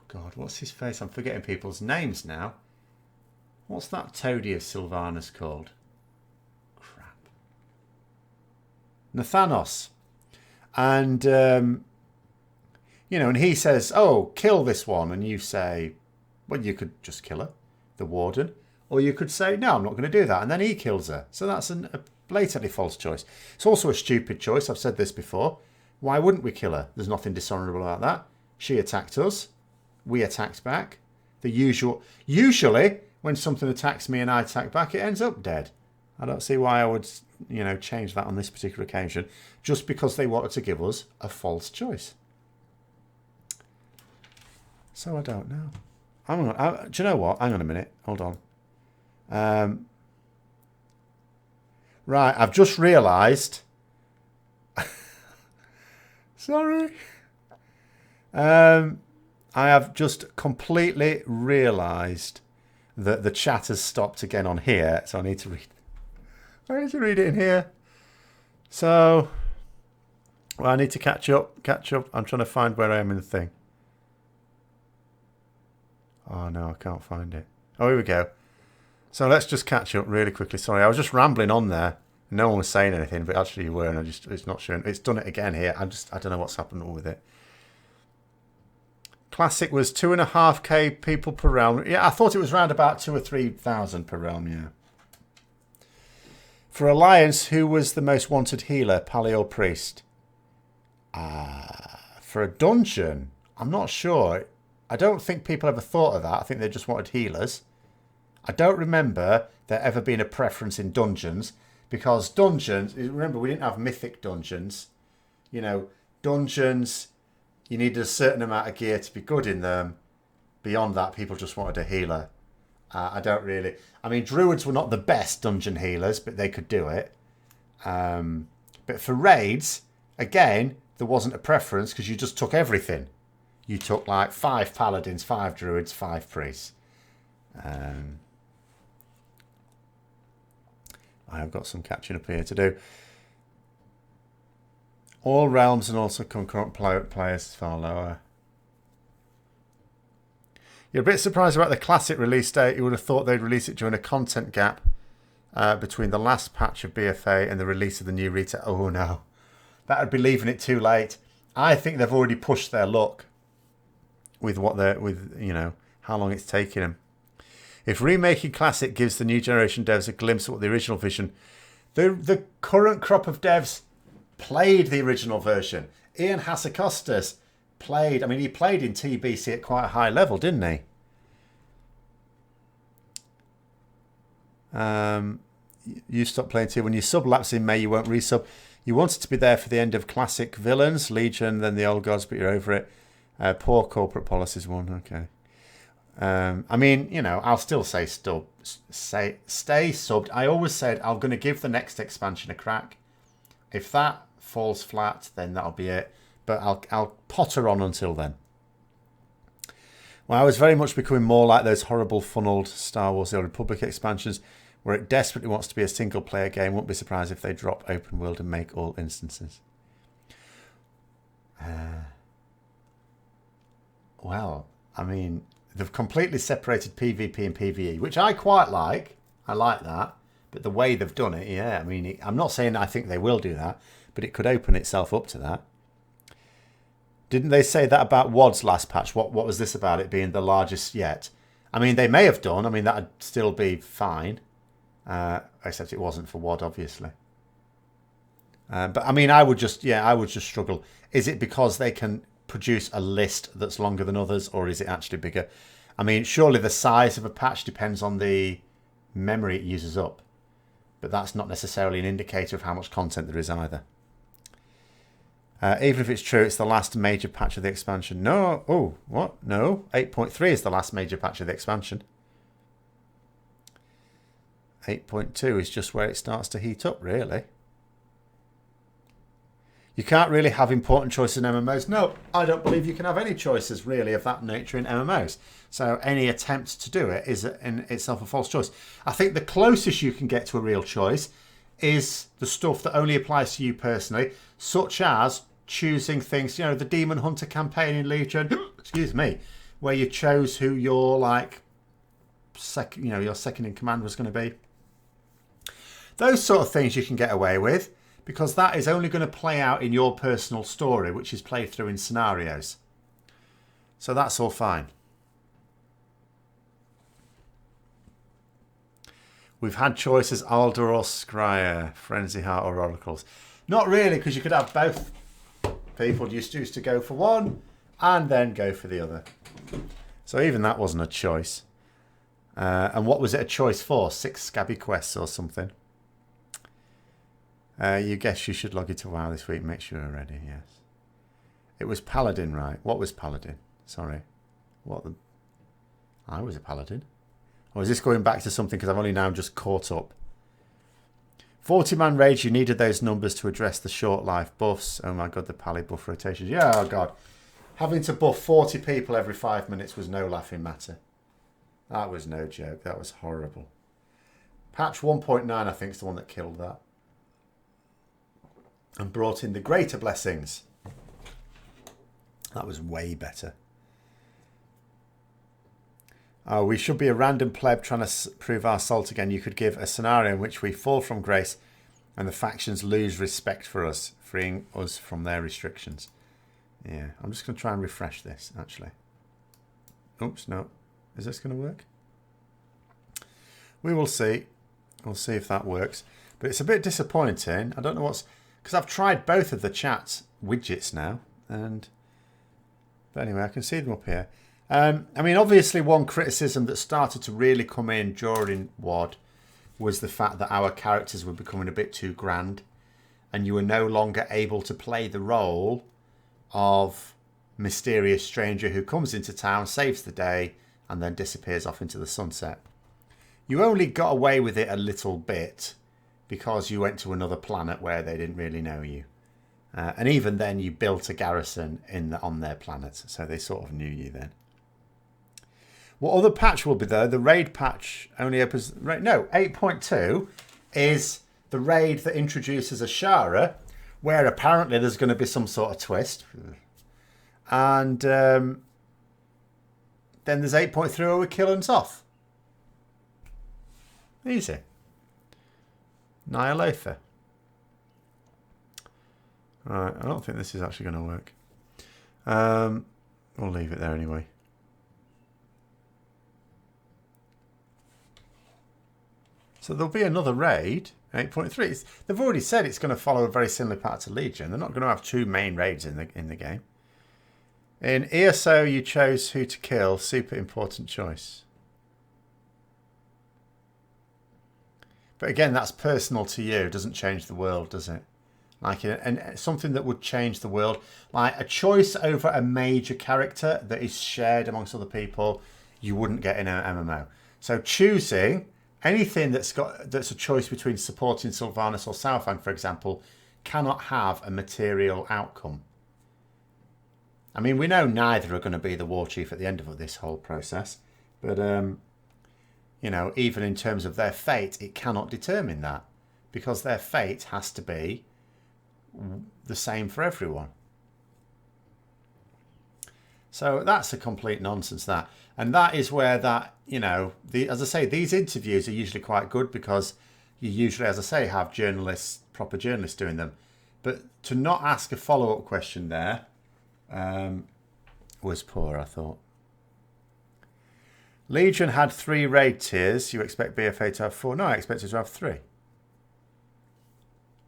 God, what's his face? I'm forgetting people's names now. What's that toady of Sylvanas called? Crap. Nathanos. And, you know, and he says, oh, kill this one. And you say, well, you could just kill her, the warden. Or you could say, no, I'm not going to do that. And then he kills her. So that's a blatantly false choice. It's also a stupid choice. I've said this before. Why wouldn't we kill her? There's nothing dishonourable about that. She attacked us. We attacked back. The usual. Usually, when something attacks me and I attack back, it ends up dead. I don't see why I would, you know, change that on this particular occasion, just because they wanted to give us a false choice. So I don't know. Do you know what? Hang on a minute. Hold on. Right, I've just realised. Sorry. I have just completely realised that the chat has stopped again on here, so I need to read. I need to read it in here. So, well, I need to catch up. I'm trying to find where I am in the thing. Oh no, I can't find it. Oh, here we go. So let's just catch up really quickly. Sorry, I was just rambling on there. No one was saying anything, but actually you were, and it's not showing. It's done it again here. I don't know what's happened with it. Classic was 2.5k people per realm. Yeah, I thought it was around about 2,000 or 3,000 per realm. Yeah. For Alliance, who was the most wanted healer, Paleo Priest? For a dungeon, I'm not sure. I don't think people ever thought of that. I think they just wanted healers. I don't remember there ever being a preference in dungeons, because dungeons, remember, we didn't have mythic dungeons. You know, dungeons, you needed a certain amount of gear to be good in them. Beyond that, people just wanted a healer. I don't really... I mean, druids were not the best dungeon healers, but they could do it. But for raids, again, there wasn't a preference because you just took everything. You took like 5 paladins, 5 druids, 5 priests. I have got some catching up here to do. All realms and also concurrent players is far lower. You're a bit surprised about the classic release date. You would have thought they'd release it during a content gap between the last patch of BFA and the release of the new retail. Oh no, that would be leaving it too late. I think they've already pushed their luck with what they're you know, how long it's taking them. If remaking classic gives the new generation devs a glimpse of what the original vision, the current crop of devs played the original version. Ian Hazzikostas played. I mean, he played in TBC at quite a high level, didn't he? You stopped playing too. When you sublapse in May, you won't resub. You wanted to be there for the end of classic villains, Legion, then the old gods, but you're over it. Poor corporate policies one. Okay. I mean, you know, I'll still say stay subbed. I always said I'm going to give the next expansion a crack. If that falls flat, then that'll be it. But I'll potter on until then. Well, I was very much becoming more like those horrible funneled Star Wars The Old Republic expansions where it desperately wants to be a single player game. Wouldn't be surprised if they drop open world and make all instances. Well, I mean, they've completely separated PvP and PvE, which I quite like. I like that. But the way they've done it, yeah, I mean, I'm not saying I think they will do that, but it could open itself up to that. Didn't they say that about WoD's last patch? What was this about it being the largest yet? I mean, they may have done. I mean, that would still be fine. Except it wasn't for WoD, obviously. But I mean, I would just struggle. Is it because they can produce a list that's longer than others, or is it actually bigger? I mean, surely the size of a patch depends on the memory it uses up. But that's not necessarily an indicator of how much content there is either. Even if it's true, it's the last major patch of the expansion. No. Oh, what? No. 8.3 is the last major patch of the expansion. 8.2 is just where it starts to heat up, really. You can't really have important choices in MMOs. No, I don't believe you can have any choices really of that nature in MMOs. So any attempt to do it is in itself a false choice. I think the closest you can get to a real choice is the stuff that only applies to you personally, such as choosing things, you know, the Demon Hunter campaign in Legion, excuse me, where you chose who your your second in command was going to be. Those sort of things you can get away with, because that is only going to play out in your personal story, which is played through in scenarios. So that's all fine. We've had choices Alder or Scryer, Frenzy Heart or Oracles. Not really, because you could have both. People used to go for one and then go for the other. So even that wasn't a choice. And what was it a choice for? 6 Scabby Quests or something. You guess you should log into WoW this week. Make sure you're ready, yes. It was Paladin, right? What was Paladin? Sorry. I was a Paladin. Or is this going back to something because I've only now just caught up? 40-man raids, you needed those numbers to address the short life buffs. Oh my god, the Pally buff rotations. Yeah, oh god. Having to buff 40 people every 5 minutes was no laughing matter. That was no joke. That was horrible. Patch 1.9, I think, is the one that killed that. And brought in the greater blessings. That was way better. Oh, we should be a random pleb trying to prove our salt again. You could give a scenario in which we fall from grace and the factions lose respect for us, freeing us from their restrictions. Yeah, I'm just going to try and refresh this, actually. Oops, no. Is this going to work? We will see. We'll see if that works. But it's a bit disappointing. I don't know what's... Because I've tried both of the chat widgets now. But anyway, I can see them up here. I mean, obviously one criticism that started to really come in during WoD was the fact that our characters were becoming a bit too grand and you were no longer able to play the role of mysterious stranger who comes into town, saves the day, and then disappears off into the sunset. You only got away with it a little bit because you went to another planet where they didn't really know you. And even then you built a garrison on their planet, so they sort of knew you then. What other patch will be there? The raid patch only opens... No, 8.2 is the raid that introduces Ashara, where apparently there's going to be some sort of twist. And then there's 8.3 where we kill uns off. Easy. Nyalotha. Right, I don't think this is actually going to work. We'll leave it there anyway. So there'll be another raid, 8.3. They've already said it's going to follow a very similar path to Legion. They're not going to have 2 main raids in the game. In ESO, you chose who to kill. Super important choice. But again, that's personal to you. It doesn't change the world, does it? Like, and something that would change the world, like a choice over a major character that is shared amongst other people, you wouldn't get in an MMO. So choosing anything that's a choice between supporting Sylvanas or Southang, for example, cannot have a material outcome. I mean, we know neither are going to be the war chief at the end of this whole process, but you know, even in terms of their fate, it cannot determine that, because their fate has to be the same for everyone. So that's a complete nonsense, that. And that is where that, you know, as I say, these interviews are usually quite good because you usually, as I say, have journalists, proper journalists doing them. But to not ask a follow-up question there was poor, I thought. Legion had 3 raid tiers. You expect BFA to have 4? No, I expect it to have 3.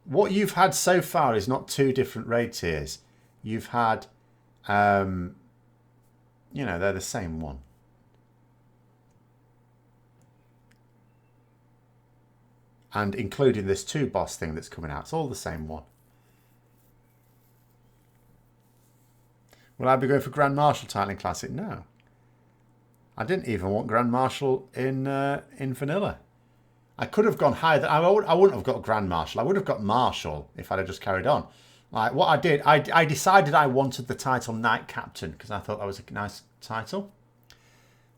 What you've had so far is not 2 different raid tiers. You've had, you know, they're the same one. And including this 2 boss thing that's coming out. It's all the same one. Will I be going for Grand Marshal title in Classic? No. I didn't even want Grand Marshal in vanilla. I could have gone higher. I wouldn't have got Grand Marshal. I would have got Marshal if I'd have just carried on. Like what I did, I decided I wanted the title Knight Captain because I thought that was a nice title.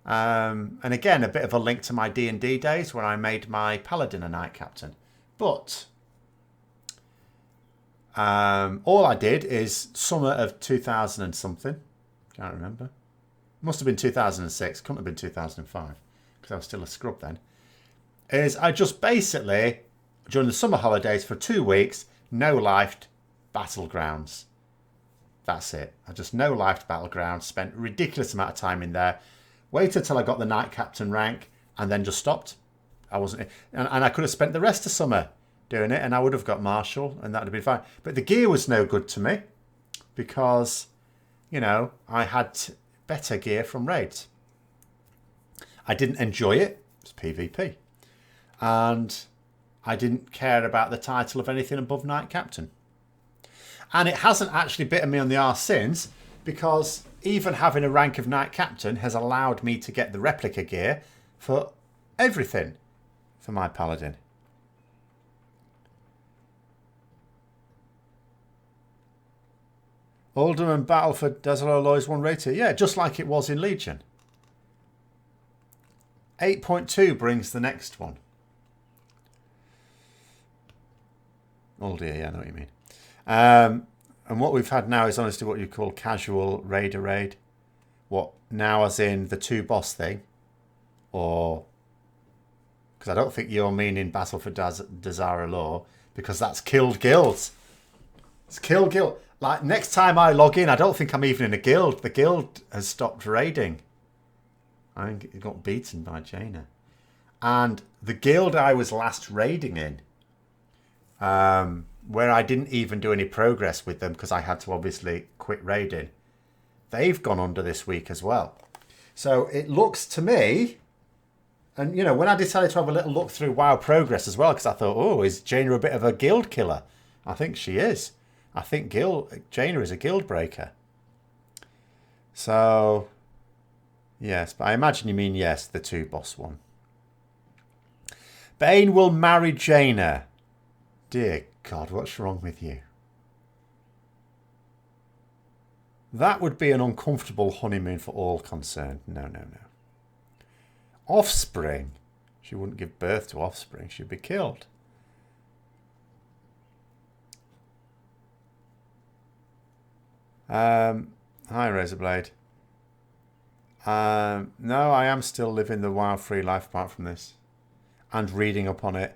And again, a bit of a link to my D&D days where I made my Paladin a Knight Captain. But all I did is summer of 2000 and something. Can't remember. Must have been 2006. Couldn't have been 2005 because I was still a scrub then. Is I just basically, during the summer holidays for 2 weeks, no-lifed Battlegrounds. That's it. I just no-lifed Battlegrounds, spent a ridiculous amount of time in there, waited till I got the Knight Captain rank, and then just stopped. I wasn't, and I could have spent the rest of summer doing it, and I would have got Marshal, and that would have been fine. But the gear was no good to me, because, you know, I had better gear from raids. I didn't enjoy it. It's PvP. And I didn't care about the title of anything above Knight Captain. And it hasn't actually bitten me on the arse since, because even having a rank of Knight Captain has allowed me to get the replica gear for everything for my Paladin. Alderman Battle for Desert Alloys 1 rated. Yeah, just like it was in Legion. 8.2 brings the next one. Oh dear, yeah, I know what you mean. And what we've had now is honestly what you call casual raider raid. What, now as in the 2 boss thing? Or, because I don't think you're meaning Battle for Desire Law, because that's killed guilds. It's killed guild. Like, next time I log in, I don't think I'm even in a guild. The guild has stopped raiding. I think it got beaten by Jaina. And the guild I was last raiding in, where I didn't even do any progress with them because I had to obviously quit raiding, they've gone under this week as well. So it looks to me, and you know, when I decided to have a little look through WoW progress as well, because I thought, oh, is Jaina a bit of a guild killer? I think she is. I think Jaina is a guild breaker. So, yes, but I imagine you mean, yes, the 2 boss one. Bane will marry Jaina. Dear God, what's wrong with you? That would be an uncomfortable honeymoon for all concerned. No, no, no. Offspring. She wouldn't give birth to offspring. She'd be killed. Hi, Razorblade. No, I am still living the WoW free life apart from this. And reading up on it.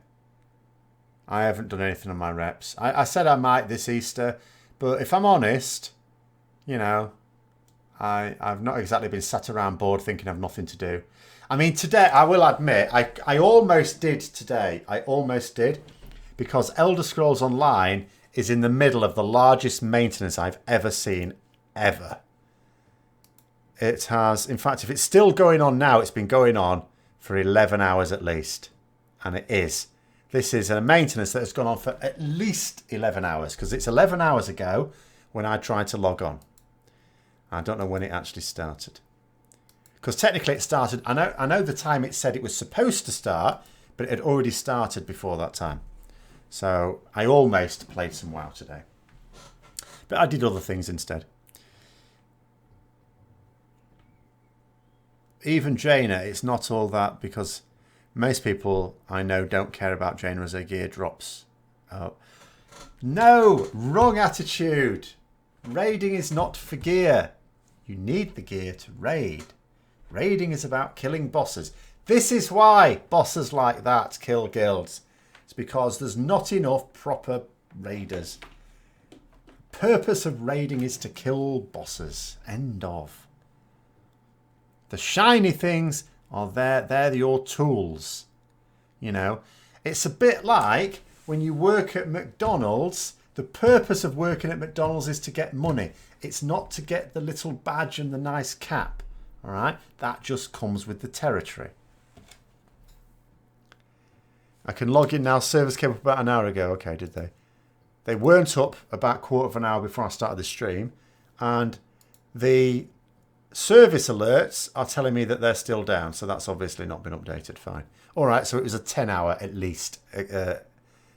I haven't done anything on my reps. I said I might this Easter, but if I'm honest, you know, I've not exactly been sat around bored thinking I've nothing to do. I mean, today, I will admit, I almost did today. I almost did, because Elder Scrolls Online is in the middle of the largest maintenance I've ever seen, ever. It has, in fact, if it's still going on now, it's been going on for 11 hours at least. And it is. This is a maintenance that has gone on for at least 11 hours, because it's 11 hours ago when I tried to log on. I don't know when it actually started. Because technically it started, I know the time it said it was supposed to start, but it had already started before that time. So I almost played some WoW today. But I did other things instead. Even Jaina, it's not all that, because most people I know don't care about Jaina as her gear drops. Oh. No! Wrong attitude! Raiding is not for gear. You need the gear to raid. Raiding is about killing bosses. This is why bosses like that kill guilds. It's because there's not enough proper raiders. The purpose of raiding is to kill bosses. End of. The shiny things are there. They're your tools. You know, it's a bit like when you work at McDonald's. The purpose of working at McDonald's is to get money. It's not to get the little badge and the nice cap. All right? That just comes with the territory. I can log in now. Servers came up about an hour ago. Okay, did they? They weren't up about a quarter of an hour before I started the stream. And the service alerts are telling me that they're still down, so that's obviously not been updated. Fine. All right, so it was a 10-hour at least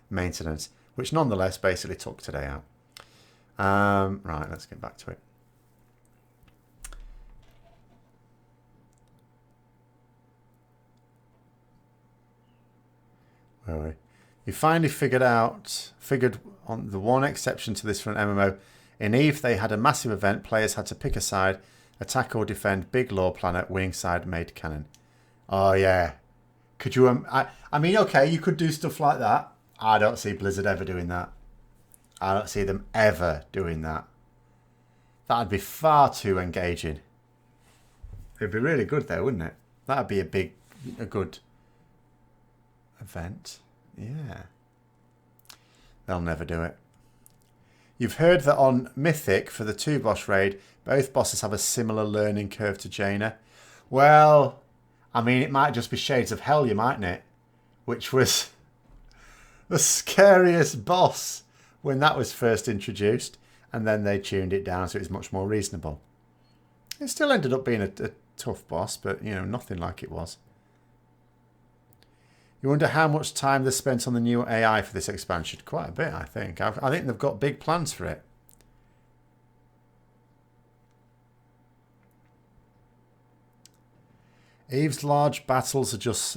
maintenance, which nonetheless basically took today out. Right, let's get back to it. Where are we? You finally figured on the one exception to this for an MMO. In EVE, they had a massive event. Players had to pick a side, attack or defend. Big lore planet, winning side made canon. Oh yeah. Could you? I mean, okay, you could do stuff like that. I don't see Blizzard ever doing that. I don't see them ever doing that. That'd be far too engaging. It'd be really good though, wouldn't it? That'd be a good event. Yeah. They'll never do it. You've heard that on Mythic for the 2 boss raid, both bosses have a similar learning curve to Jaina. Well, I mean, it might just be Shades of Hell, mightn't it? Which was the scariest boss when that was first introduced, and then they tuned it down so it's much more reasonable. It still ended up being a tough boss, but, you know, nothing like it was. You wonder how much time they spent on the new AI for this expansion. Quite a bit, I think. I think they've got big plans for it. Eve's large battles are just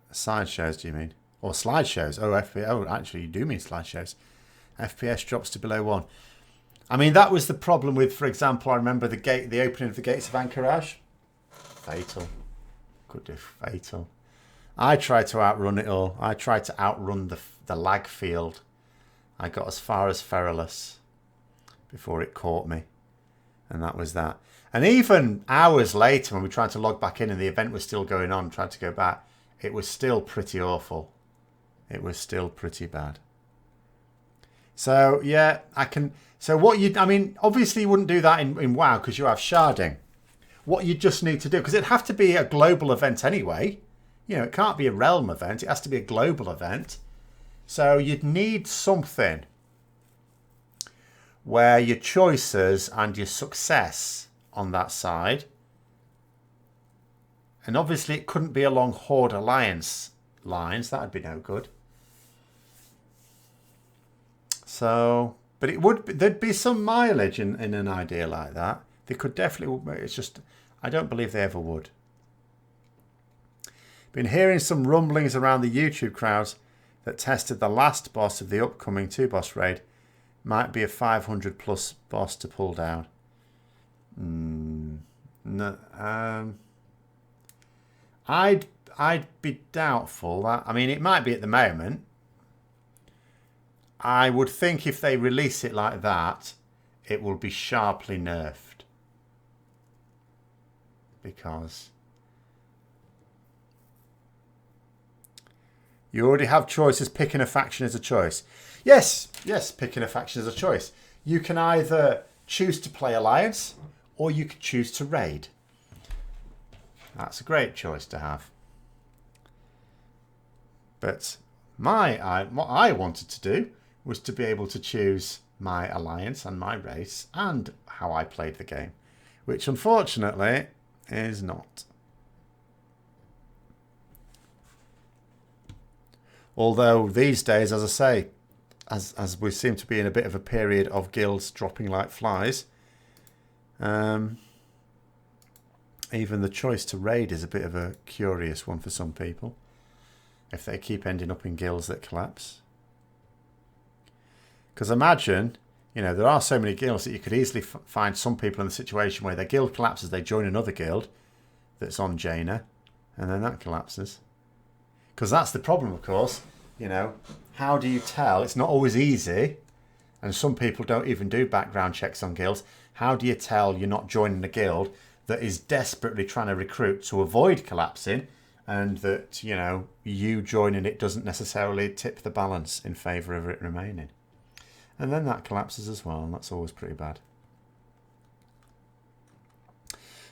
sideshows, do you mean? Or slideshows? Oh, FPS. Oh, actually, you do mean slideshows. FPS drops to below 1. I mean, that was the problem with, for example, I remember the opening of the gates of Anchorage. Fatal. Could do fatal. I tried to outrun it all. I tried to outrun the lag field. I got as far as Feralus before it caught me. And that was that. And even hours later, when we tried to log back in and the event was still going on, tried to go back, it was still pretty awful. It was still pretty bad. So, yeah, I can... So what you... I mean, obviously you wouldn't do that in WoW because you have sharding. What you just need to do... Because it'd have to be a global event anyway. You know, it can't be a realm event. It has to be a global event. So you'd need something where your choices and your success on that side. And obviously it couldn't be along Horde Alliance lines. That would be no good. So, but it would, there'd be some mileage in an idea like that. They could definitely, it's just, I don't believe they ever would. Been hearing some rumblings around the YouTube crowds that tested the last boss of the upcoming 2 boss raid might be a 500 plus boss to pull down. No, I'd be doubtful that. I mean, it might be at the moment. I would think if they release it like that, it will be sharply nerfed. Because you already have choices. Picking a faction is a choice. Yes, picking a faction is a choice. You can either choose to play Alliance or you can choose to raid. That's a great choice to have. But what I wanted to do was to be able to choose my Alliance and my race and how I played the game, which unfortunately is not. Although these days, as I say, as we seem to be in a bit of a period of guilds dropping like flies, even the choice to raid is a bit of a curious one for some people, if they keep ending up in guilds that collapse. Because imagine, you know, there are so many guilds that you could easily find some people in the situation where their guild collapses, they join another guild that's on Jaina, and then that collapses. Because that's the problem, of course. You know, how do you tell? It's not always easy. And some people don't even do background checks on guilds. How do you tell you're not joining a guild that is desperately trying to recruit to avoid collapsing, and that, you know, you joining it doesn't necessarily tip the balance in favour of it remaining? And then that collapses as well, and that's always pretty bad.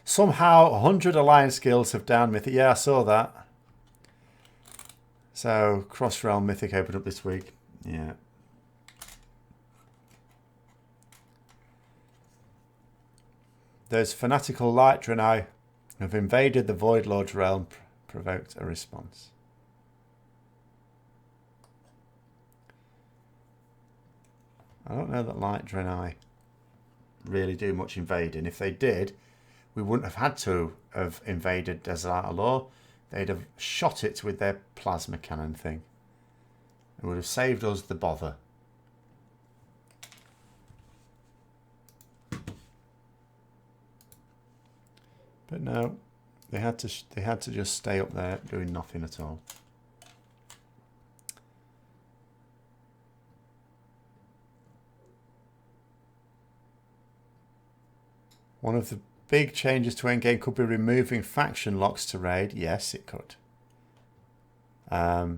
Somehow 100 Alliance guilds have down Mythic. Yeah, I saw that. So, Cross-Realm Mythic opened up this week. Yeah. Those fanatical light Draenei have invaded the Void Lord's realm, provoked a response. I don't know that light Draenei really do much invading. If they did, we wouldn't have had to have invaded Desert Law. They'd have shot it with their plasma cannon thing. It would have saved us the bother. But no, they had to just stay up there doing nothing at all. One of the big changes to endgame could be removing faction locks to raid. Yes, it could. But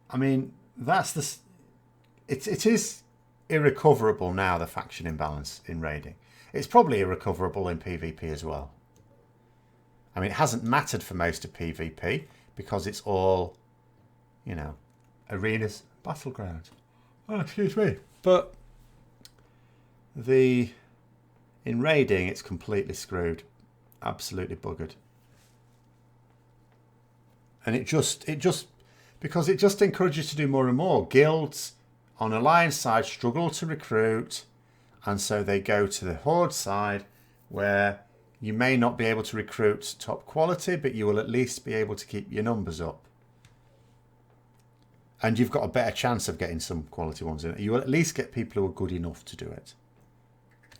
I mean, that's the. It is irrecoverable now, the faction imbalance in raiding. It's probably irrecoverable in PvP as well. I mean, it hasn't mattered for most of PvP because it's all, you know, arenas, battlegrounds. Oh, excuse me. But in raiding, it's completely screwed, absolutely buggered. And it just because it just encourages you to do more and more. Guilds on Alliance side struggle to recruit, and so they go to the Horde side, where you may not be able to recruit top quality, but you will at least be able to keep your numbers up. And you've got a better chance of getting some quality ones in it. You will at least get people who are good enough to do it.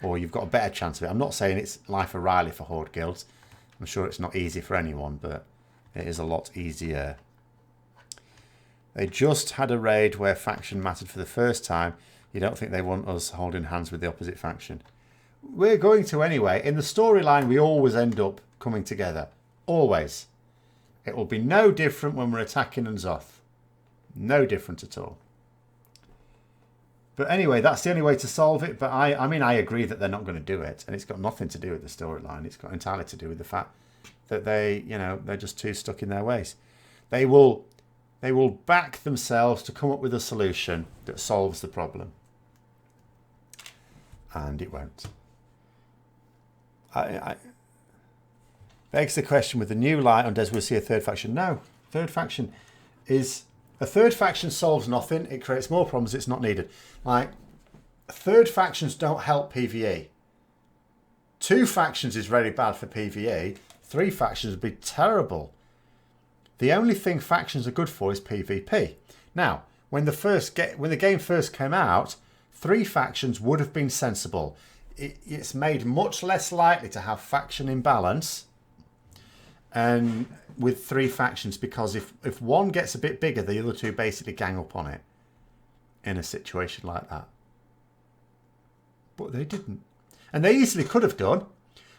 Or you've got a better chance of it. I'm not saying it's life of Riley for Horde guilds. I'm sure it's not easy for anyone, but it is a lot easier. They just had a raid where faction mattered for the first time. You don't think they want us holding hands with the opposite faction? We're going to anyway. In the storyline, we always end up coming together. Always. It will be no different when we're attacking Unzoth. No different at all. But anyway, that's the only way to solve it. But I mean, I agree that they're not going to do it. And it's got nothing to do with the storyline. It's got entirely to do with the fact that they, you know, they're just too stuck in their ways. They will back themselves to come up with a solution that solves the problem. And it won't. Begs the question, with the new light on Des, we'll see a third faction. No, third faction is... A third faction solves nothing. It creates more problems. It's not needed. Like, third factions don't help PvE. 2 factions is very bad for PvE. 3 factions would be terrible. The only thing factions are good for is PvP. Now, when the game first came out, 3 factions would have been sensible. It's made much less likely to have faction imbalance and with 3 factions, because if one gets a bit bigger, the other 2 basically gang up on it in a situation like that. But they didn't. And they easily could have done.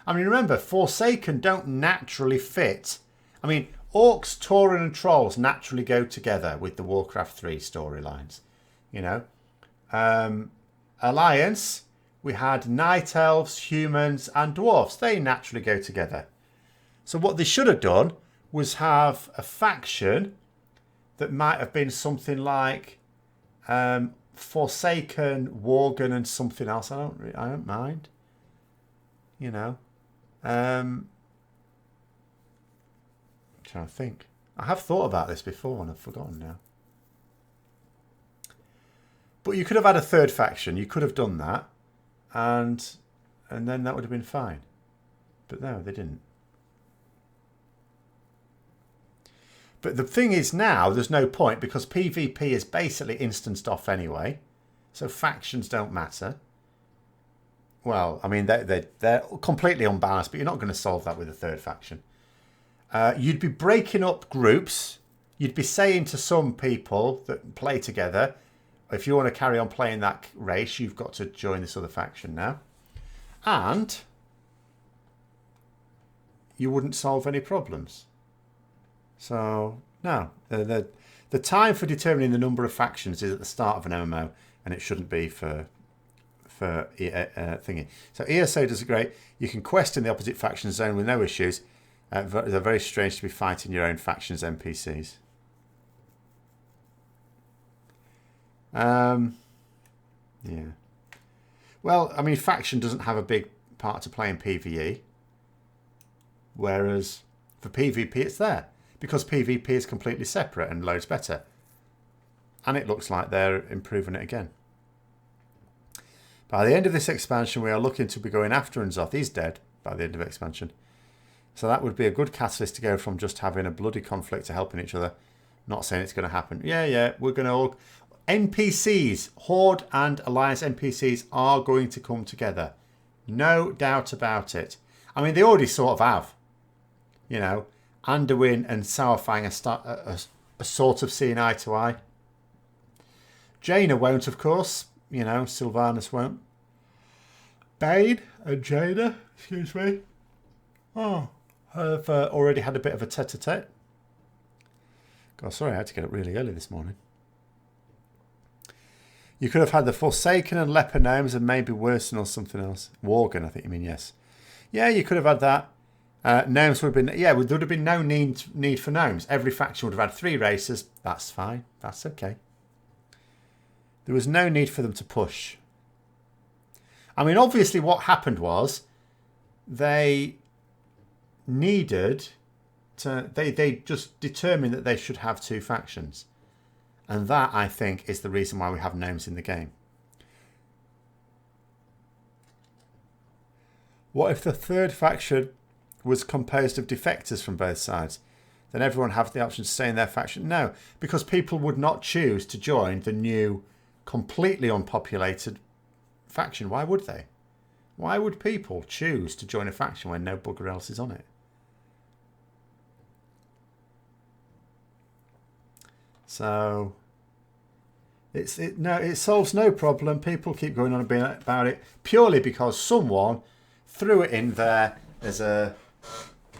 I mean, remember, Forsaken don't naturally fit. I mean, Orcs, Tauren and Trolls naturally go together with the Warcraft 3 storylines. You know? Alliance, we had Night Elves, Humans and Dwarfs. They naturally go together. So what they should have done was have a faction that might have been something like Forsaken, Worgen, and something else. I don't mind. You know, I'm trying to think. I have thought about this before and I've forgotten now. But you could have had a third faction. You could have done that, and then that would have been fine. But no, they didn't. But the thing is now, there's no point because PvP is basically instanced off anyway. So factions don't matter. Well, I mean, they're completely unbalanced, but you're not going to solve that with a third faction. You'd be breaking up groups. You'd be saying to some people that play together, if you want to carry on playing that race, you've got to join this other faction now. And you wouldn't solve any problems. So, no. The time for determining the number of factions is at the start of an MMO, and it shouldn't be for thingy. So ESO does it great. You can quest in the opposite faction zone with no issues. They're very strange to be fighting your own faction's NPCs. Yeah. Well, I mean, faction doesn't have a big part to play in PvE. Whereas for PvP, it's there. Because PvP is completely separate and loads better. And it looks like they're improving it again. By the end of this expansion, we are looking to be going after Unzoth. He's dead by the end of expansion. So that would be a good catalyst to go from just having a bloody conflict to helping each other. Not saying it's going to happen. Yeah, we're going to all... NPCs, Horde and Alliance NPCs are going to come together. No doubt about it. I mean, they already sort of have. You know, Anduin and Sourfang are sort of seeing eye to eye. Jaina won't, of course. You know, Sylvanas won't. Bane and Jaina, excuse me. Oh, have already had a bit of a tete-a-tete. God, sorry, I had to get up really early this morning. You could have had the Forsaken and Leper gnomes and maybe Worsen or something else. Worgen, I think you mean, yes. Yeah, you could have had that. Gnomes would have been... Yeah, there would have been no need for gnomes. Every faction would have had 3 races. That's fine. That's okay. There was no need for them to push. I mean, obviously what happened was they needed to... They just determined that they should have 2 factions. And that, I think, is the reason why we have gnomes in the game. What if the 3rd faction was composed of defectors from both sides? Then everyone have the option to stay in their faction? No, because people would not choose to join the new, completely unpopulated faction. Why would they? Why would people choose to join a faction when no bugger else is on it? So... it solves no problem. People keep going on about it purely because someone threw it in there as a,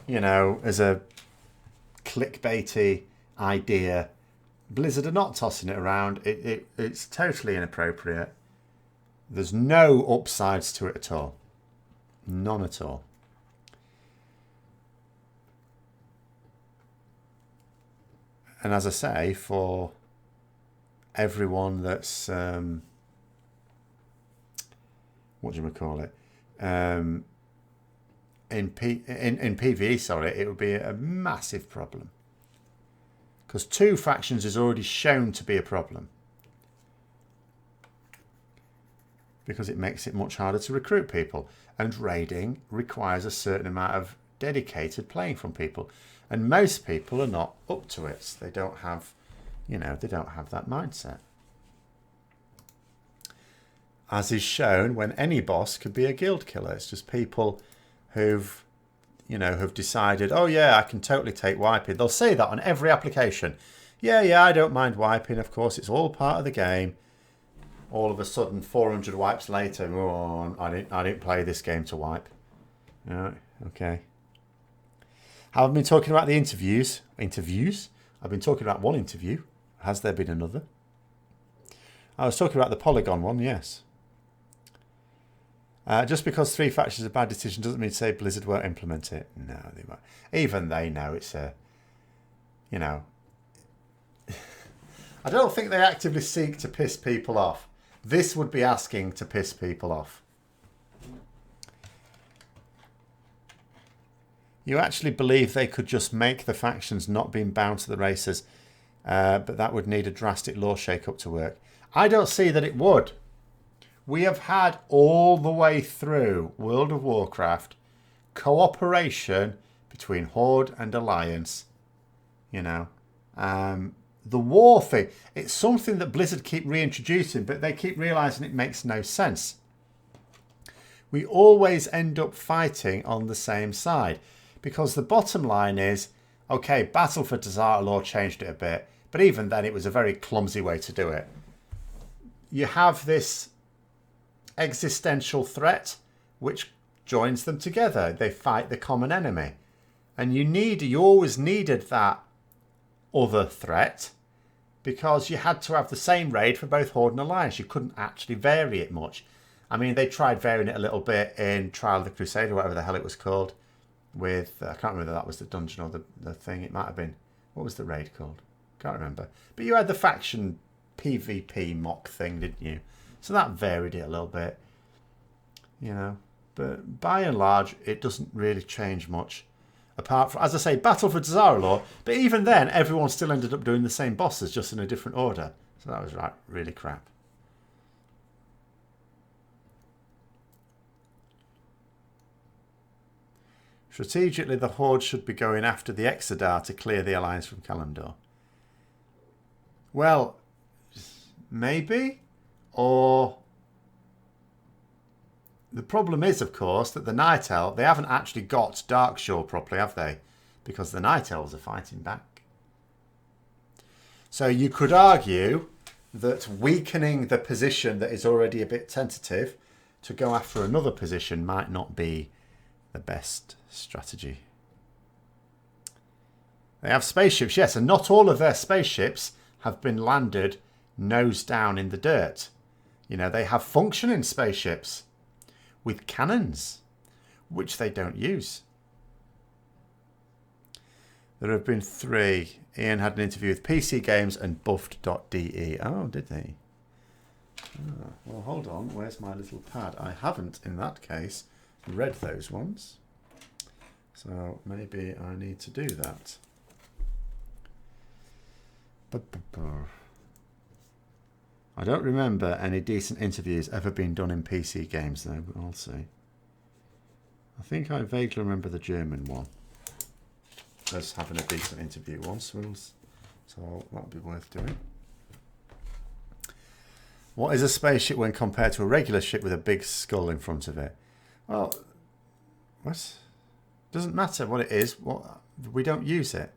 you know, as a clickbaity idea. Blizzard are not tossing it around. It's totally inappropriate. There's no upsides to it at all. None at all. And as I say, for everyone that's what do you call it in PvE, sorry, it would be a massive problem because 2 factions is already shown to be a problem because it makes it much harder to recruit people, and raiding requires a certain amount of dedicated playing from people, and most people are not up to it. They don't have, you know, they don't have that mindset. As is shown when any boss could be a guild killer. It's just people who've, you know, have decided, oh yeah, I can totally take wiping. They'll say that on every application. Yeah, I don't mind wiping. Of course, it's all part of the game. All of a sudden, 400 wipes later, oh, I didn't play this game to wipe. All right, okay. I've been talking about the interviews. I've been talking about one interview. Has there been another? I was talking about the Polygon one, yes. Just because 3 factions is a bad decision doesn't mean to say Blizzard won't implement it. No, they won't. Even they know it's a, you know... I don't think they actively seek to piss people off. This would be asking to piss people off. You actually believe they could just make the factions not being bound to the races, but that would need a drastic law shake-up to work. I don't see that it would. We have had all the way through World of Warcraft cooperation between Horde and Alliance. You know, the war thing, it's something that Blizzard keep reintroducing, but they keep realising it makes no sense. We always end up fighting on the same side. Because the bottom line is, okay, Battle for Desert Law changed it a bit, but even then it was a very clumsy way to do it. You have this existential threat which joins them together. They fight the common enemy. And you always needed that other threat because you had to have the same raid for both Horde and Alliance. You couldn't actually vary it much. I mean, they tried varying it a little bit in Trial of the Crusade or whatever the hell it was called. With, I can't remember whether that was the dungeon or the thing. It might have been, what was the raid called? Can't remember. But you had the faction PvP mock thing, didn't you? So that varied it a little bit, you know. But by and large, it doesn't really change much. Apart from, as I say, Battle for Dazar'alor. But even then, everyone still ended up doing the same bosses, just in a different order. So that was really crap. Strategically, the Horde should be going after the Exodar to clear the Alliance from Kalimdor. Well, maybe. Or the problem is, of course, that the Night Elves, they haven't actually got Darkshore properly, have they? Because the Night Elves are fighting back. So you could argue that weakening the position that is already a bit tentative to go after another position might not be the best strategy. They have spaceships, yes, and not all of their spaceships have been landed nose down in the dirt. You know, they have functioning spaceships with cannons, which they don't use. There have been 3. Ian had an interview with PC Games and buffed.de. Oh, did they? Oh, well, hold on. Where's my little pad? I haven't, in that case, read those ones. So maybe I need to do that. I don't remember any decent interviews ever being done in PC Games, though, but I'll see. I think I vaguely remember the German one as having a decent interview once, so that'll be worth doing. What is a spaceship when compared to a regular ship with a big skull in front of it? Well, what? Doesn't matter what it is. We don't use it.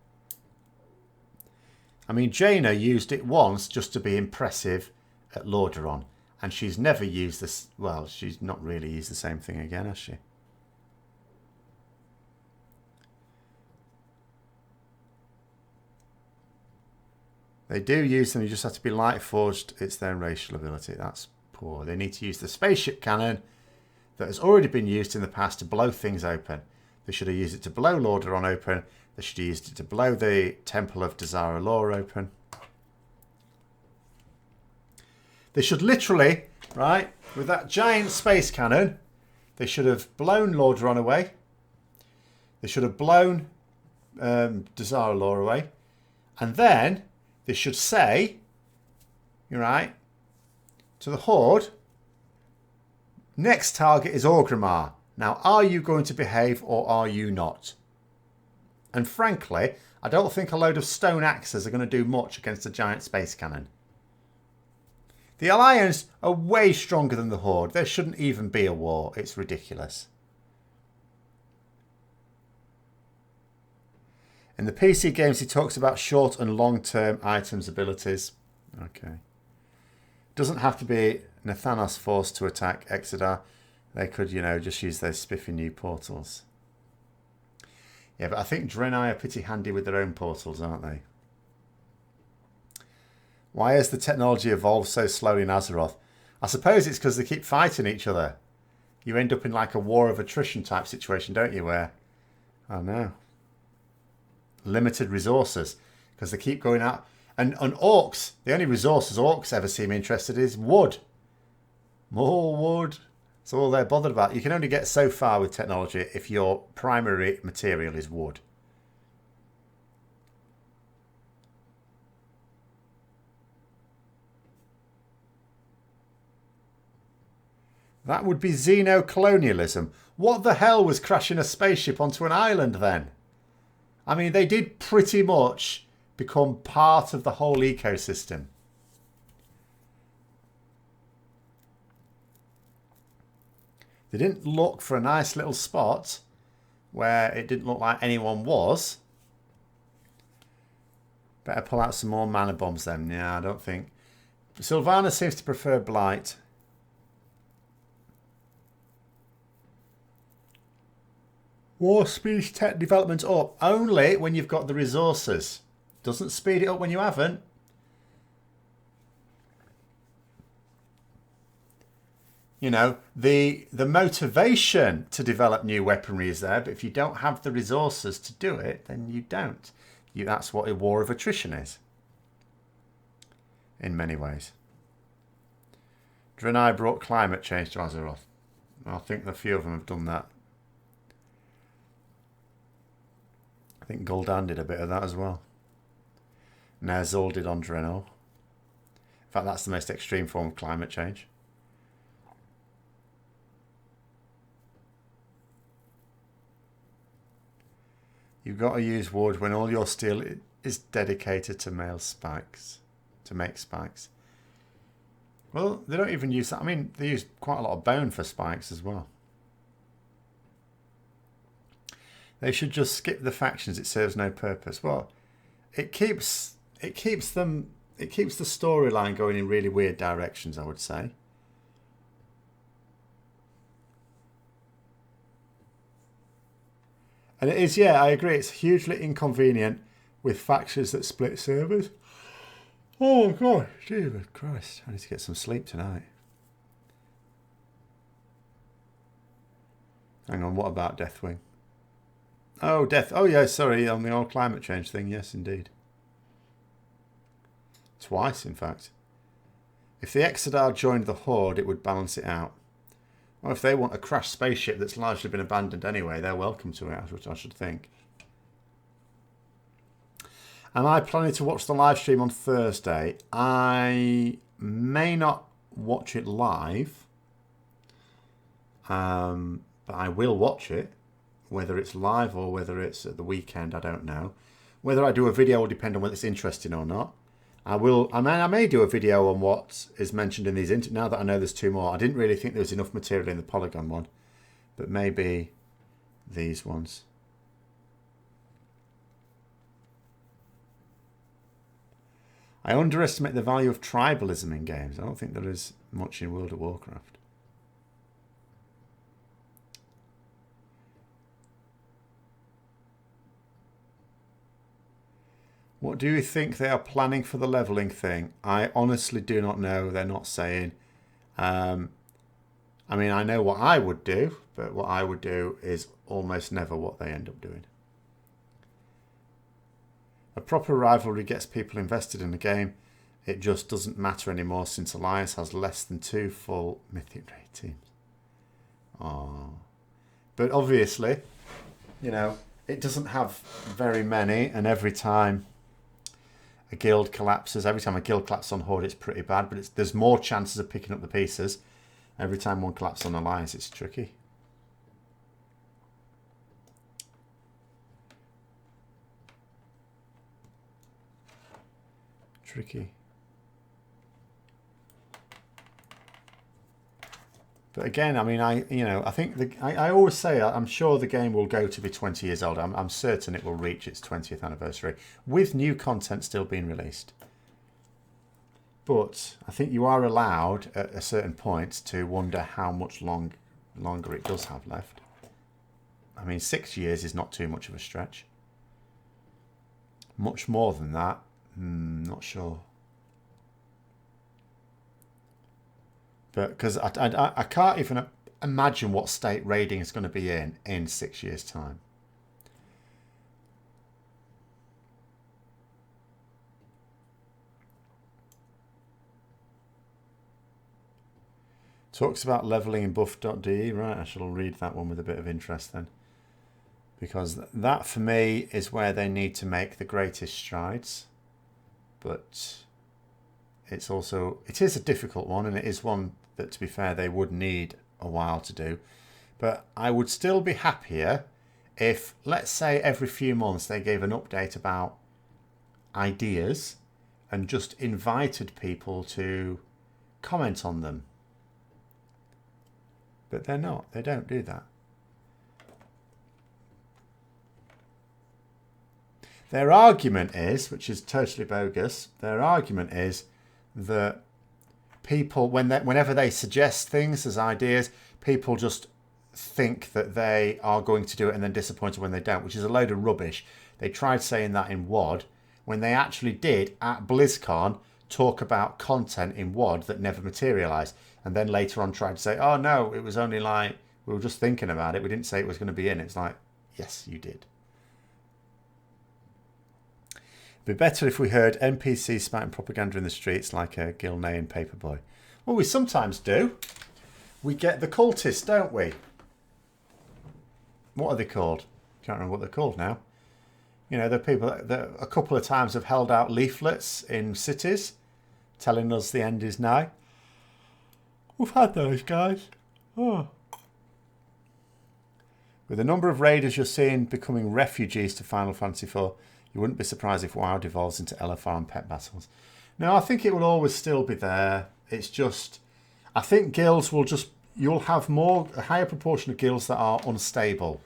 I mean, Jaina used it once just to be impressive at Lordaeron, and she's never used this. Well, she's not really used the same thing again, has she? They do use them, you just have to be light forged. It's their racial ability. That's poor. They need to use the spaceship cannon that has already been used in the past to blow things open. They should have used it to blow Lordaeron open. They should have used it to blow the Temple of Dazar'alor open. They should literally, right, with that giant space cannon, they should have blown Lordaeron away. They should have blown Dazar'alor away. And then they should say, you're right, to the Horde, next target is Orgrimmar. Now, are you going to behave or are you not? And frankly, I don't think a load of stone axes are going to do much against a giant space cannon. The Alliance are way stronger than the Horde. There shouldn't even be a war. It's ridiculous. In the PC games, he talks about short and long-term items abilities. Okay. Doesn't have to be Nathanos forced to attack Exodar. They could, you know, just use those spiffy new portals. Yeah, but I think Draenei are pretty handy with their own portals, aren't they? Why has the technology evolved so slowly in Azeroth? I suppose it's because they keep fighting each other. You end up in like a war of attrition type situation, don't you? Where, I don't know, limited resources because they keep going out. And orcs, the only resources orcs ever seem interested in is wood. More wood. That's all they're bothered about. You can only get so far with technology if your primary material is wood. That would be xenocolonialism. What the hell was crashing a spaceship onto an island then? I mean, they did pretty much become part of the whole ecosystem. They didn't look for a nice little spot where it didn't look like anyone was. Better pull out some more mana bombs then. Yeah, I don't think. Sylvana seems to prefer Blight. War speeds tech development up only when you've got the resources. Doesn't speed it up when you haven't. You know, the motivation to develop new weaponry is there, but if you don't have the resources to do it, then you don't. That's what a war of attrition is. In many ways. Draenei brought climate change to Azeroth. I think a few of them have done that. I think Gul'dan did a bit of that as well. Ner'zhul did on Draenor. In fact, that's the most extreme form of climate change. You've got to use wood when all your steel is dedicated to male spikes, to make spikes. Well, they don't even use that. I mean, they use quite a lot of bone for spikes as well. They should just skip the factions. It serves no purpose. Well, it keeps the storyline going in really weird directions, I would say. And it is, yeah, I agree. It's hugely inconvenient with factions that split servers. Oh, God. Jesus Christ. I need to get some sleep tonight. Hang on, what about Deathwing? Oh, Oh, yeah, sorry, on the old climate change thing. Yes, indeed. Twice, in fact. If the Exodar joined the Horde, it would balance it out. Well, if they want a crashed spaceship that's largely been abandoned anyway, they're welcome to it, I should think. Am I planning to watch the live stream on Thursday? I may not watch it live, but I will watch it. Whether it's live or whether it's at the weekend, I don't know. Whether I do a video will depend on whether it's interesting or not. I may do a video on what is mentioned in these now that I know there's two more. I didn't really think there was enough material in the Polygon one, but maybe these ones. I underestimate the value of tribalism in games. I don't think there is much in World of Warcraft. What do you think they are planning for the levelling thing? I honestly do not know. They're not saying. I mean, I know what I would do, but what I would do is almost never what they end up doing. A proper rivalry gets people invested in the game. It just doesn't matter anymore since Alliance has less than 2 full Mythic Raid teams. Oh. But obviously, you know, it doesn't have very many, and every time a guild collapses, every time a guild collapses on Horde, it's pretty bad, but there's more chances of picking up the pieces. Every time one collapses on Alliance, it's tricky. But again, I mean, I think I always say I'm sure the game will go to be 20 years old. I'm certain it will reach its 20th anniversary with new content still being released. But I think you are allowed at a certain point to wonder how much longer it does have left. I mean, 6 years is not too much of a stretch. Much more than that, not sure. But because I can't even imagine what state raiding is going to be in 6 years' time. Talks about levelling in buff.de. Right, I shall read that one with a bit of interest then. Because that for me is where they need to make the greatest strides. But it is a difficult one, and it is one that, to be fair, they would need a while to do. But I would still be happier if, let's say, every few months they gave an update about ideas and just invited people to comment on them. But they're not. They don't do that. Their argument is, which is totally bogus, their argument is that people, whenever they suggest things as ideas, people just think that they are going to do it and then disappointed when they don't, which is a load of rubbish. They tried saying that in WoD when they actually did at BlizzCon talk about content in WoD that never materialized, and then later on tried to say, oh no, it was only like we were just thinking about it, we didn't say it was going to be in. It's like, yes, you did. It'd be better if we heard NPCs spouting propaganda in the streets like a Gilney and Paperboy. Well, we sometimes do. We get the cultists, don't we? What are they called? Can't remember what they're called now. You know, the people that a couple of times have held out leaflets in cities telling us the end is nigh. We've had those guys. Oh. With the number of raiders you're seeing becoming refugees to Final Fantasy IV, you wouldn't be surprised if WoW devolves into LFR and pet battles. No, I think it will always still be there. It's just, I think guilds will just, you'll have a higher proportion of guilds that are unstable.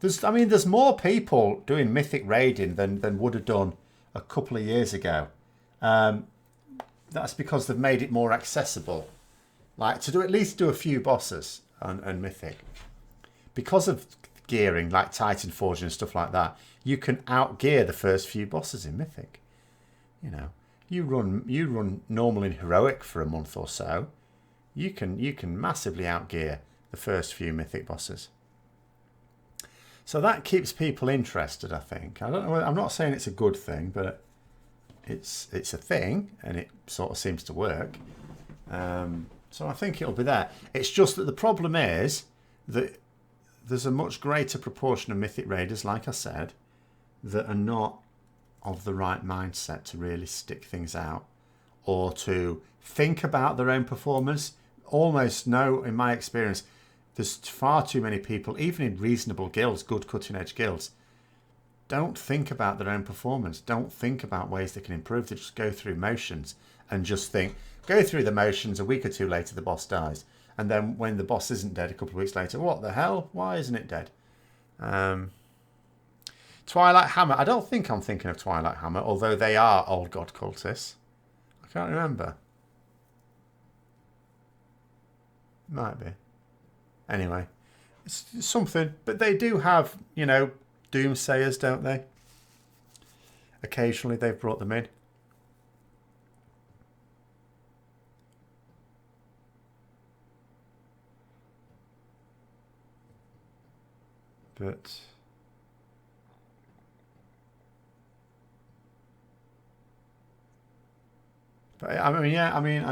There's more people doing mythic raiding than would have done a couple of years ago. That's because they've made it more accessible. Like to at least do a few bosses and mythic. Because of gearing like Titan Forge and stuff like that, you can outgear the first few bosses in mythic. You know, you run normal and heroic for a month or so, you can massively outgear the first few mythic bosses. So that keeps people interested, I think. I don't know. I'm not saying it's a good thing, but it's a thing, and it sort of seems to work. So I think it'll be there. It's just that the problem is that there's a much greater proportion of mythic raiders, like I said, that are not of the right mindset to really stick things out or to think about their own performance. Almost no, in my experience, there's far too many people, even in reasonable guilds, good cutting edge guilds, don't think about their own performance, don't think about ways they can improve. They just go through motions and just think, go through the motions, a week or two later the boss dies. And then when the boss isn't dead a couple of weeks later, what the hell? Why isn't it dead? Twilight Hammer. I don't think I'm thinking of Twilight Hammer, although they are old god cultists. I can't remember. Might be. Anyway, it's something. But they do have, you know, doomsayers, don't they? Occasionally they've brought them in. But I mean, yeah, I mean,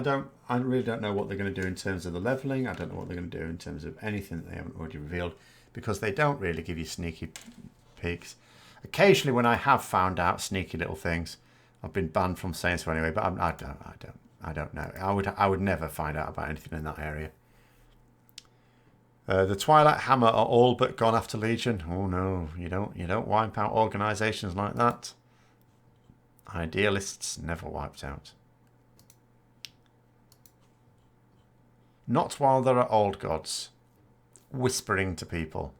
I really don't know what they're going to do in terms of the leveling. I don't know what they're going to do in terms of anything that they haven't already revealed, because they don't really give you sneaky peeks. Occasionally, when I have found out sneaky little things, I've been banned from saying so anyway. But I don't know. I would never find out about anything in that area. The Twilight Hammer are all but gone after Legion. Oh no, you don't wipe out organisations like that. Idealists never wiped out. Not while there are old gods whispering to people.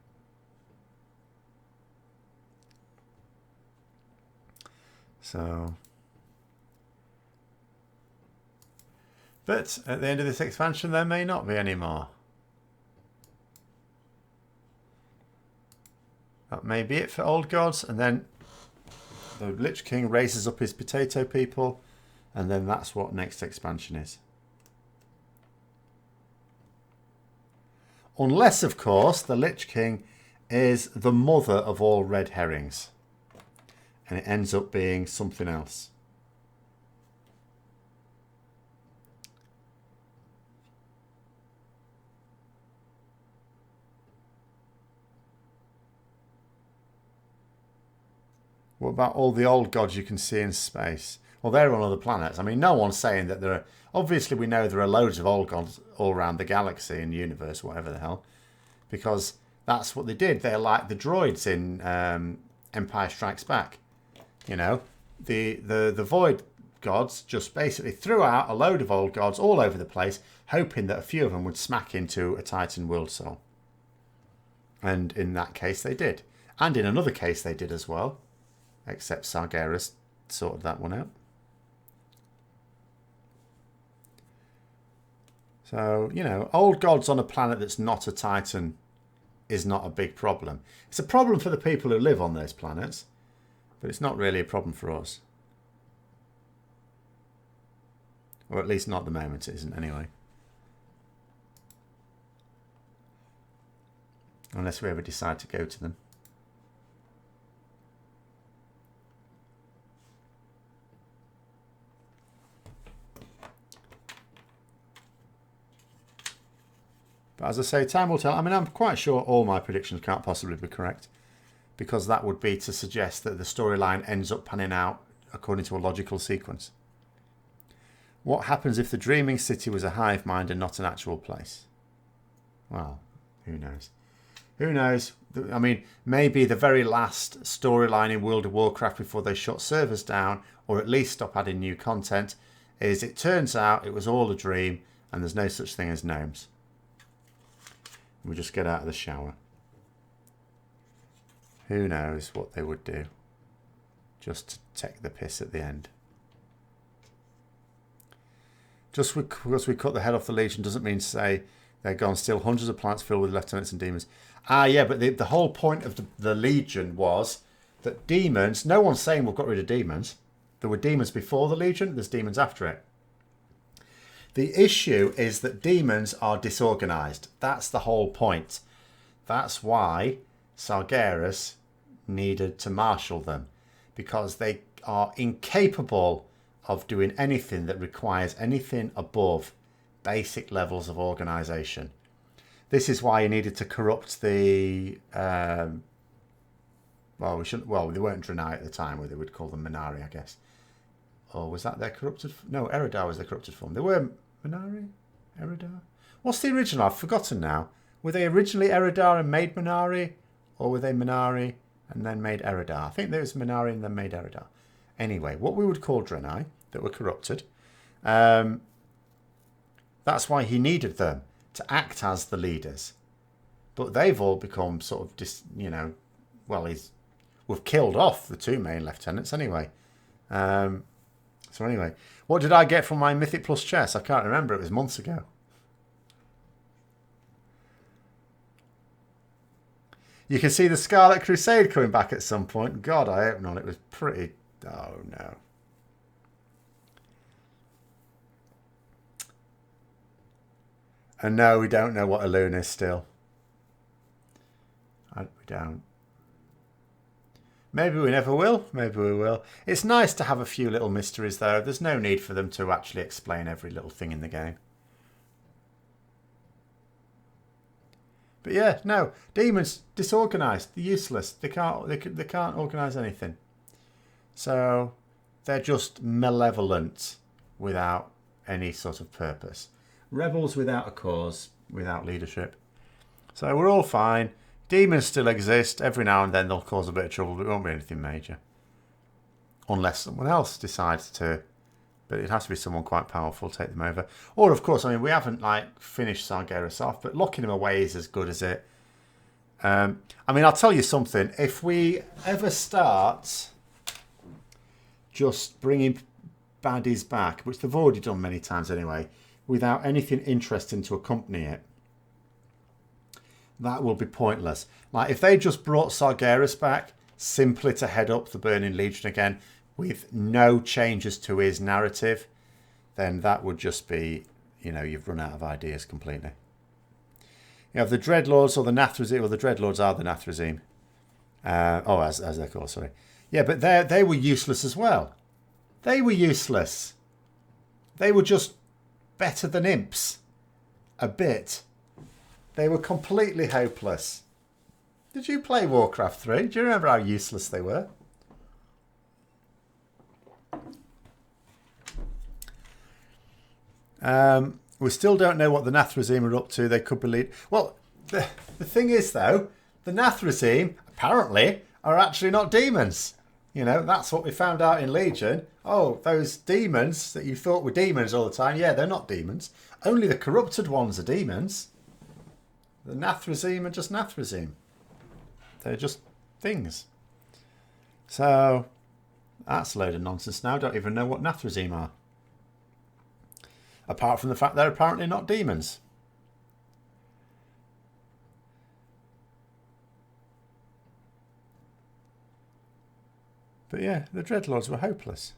So, but at the end of this expansion, there may not be any more. That may be it for old gods, and then the Lich King raises up his potato people, and then that's what next expansion is. Unless, of course, the Lich King is the mother of all red herrings, and it ends up being something else. What about all the old gods you can see in space? Well, they're on other planets. I mean, no one's saying that there are... Obviously, we know there are loads of old gods all around the galaxy and universe, whatever the hell. Because that's what they did. They're like the droids in Empire Strikes Back. You know, the Void gods just basically threw out a load of old gods all over the place, hoping that a few of them would smack into a Titan world soul. And in that case, they did. And in another case, they did as well. Except Sargeras sorted that one out. So, you know, old gods on a planet that's not a Titan is not a big problem. It's a problem for the people who live on those planets, but it's not really a problem for us. Or at least not at the moment it isn't anyway. Unless we ever decide to go to them. But as I say, time will tell. I mean, I'm quite sure all my predictions can't possibly be correct, because that would be to suggest that the storyline ends up panning out according to a logical sequence. What happens if the dreaming city was a hive mind and not an actual place? Well, who knows? Who knows? I mean, maybe the very last storyline in World of Warcraft before they shut servers down, or at least stop adding new content, is it turns out it was all a dream and there's no such thing as gnomes. We'll just get out of the shower. Who knows what they would do just to take the piss at the end. Just because we cut the head off the Legion doesn't mean to say they're gone. Still hundreds of planets filled with lieutenants and demons. Ah, yeah, but the whole point of the Legion was that demons, no one's saying we've got rid of demons. There were demons before the Legion, there's demons after it. The issue is that demons are disorganized. That's the whole point. That's why Sargeras needed to marshal them, because they are incapable of doing anything that requires anything above basic levels of organization. This is why he needed to corrupt the well, they weren't Draenei at the time, where they would call them Minari, I guess. Or was that their corrupted? No, Eredar was their corrupted form. They were Minari? Eredar? What's the original? I've forgotten now. Were they originally Eredar and made Minari? Or were they Minari and then made Eredar? I think there was Minari and then made Eredar. Anyway, what we would call Draenei that were corrupted. That's why he needed them to act as the leaders. But they've all become sort of, we've killed off the two main lieutenants anyway. So anyway, what did I get from my Mythic Plus chess? I can't remember. It was months ago. You can see the Scarlet Crusade coming back at some point. God, I hope not. It was pretty... Oh, no. And no, we don't know what a loon is still. We don't. Maybe we never will. Maybe we will. It's nice to have a few little mysteries, though. There's no need for them to actually explain every little thing in the game. But yeah, no. Demons, disorganized. They're useless. They can't organize anything. So they're just malevolent without any sort of purpose. Rebels without a cause, without leadership. So we're all fine. Demons still exist. Every now and then they'll cause a bit of trouble, but it won't be anything major. Unless someone else decides to. But it has to be someone quite powerful to take them over. Or, of course, I mean, we haven't, finished Sargeras off, but locking him away is as good as it. I mean, I'll tell you something. If we ever start just bringing baddies back, which they've already done many times anyway, without anything interesting to accompany it, that will be pointless. Like, if they just brought Sargeras back simply to head up the Burning Legion again with no changes to his narrative, then that would just be, you've run out of ideas completely. You have the Dreadlords or the Nathrazim, or the Dreadlords are the Nathrazim. As they're called, sorry. Yeah, but they were useless as well. They were useless. They were just better than imps. A bit. They were completely hopeless. Did you play Warcraft 3? Do you remember how useless they were? We still don't know what the Nathrazim are up to. They could be Well, the thing is, though, the Nathrazim, apparently, are actually not demons. That's what we found out in Legion. Oh, those demons that you thought were demons all the time, yeah, they're not demons. Only the corrupted ones are demons. The Nathrazim are just Nathrazim. They're just things. So, that's a load of nonsense now. I don't even know what Nathrazim are. Apart from the fact they're apparently not demons. But yeah, the Dreadlords were hopeless.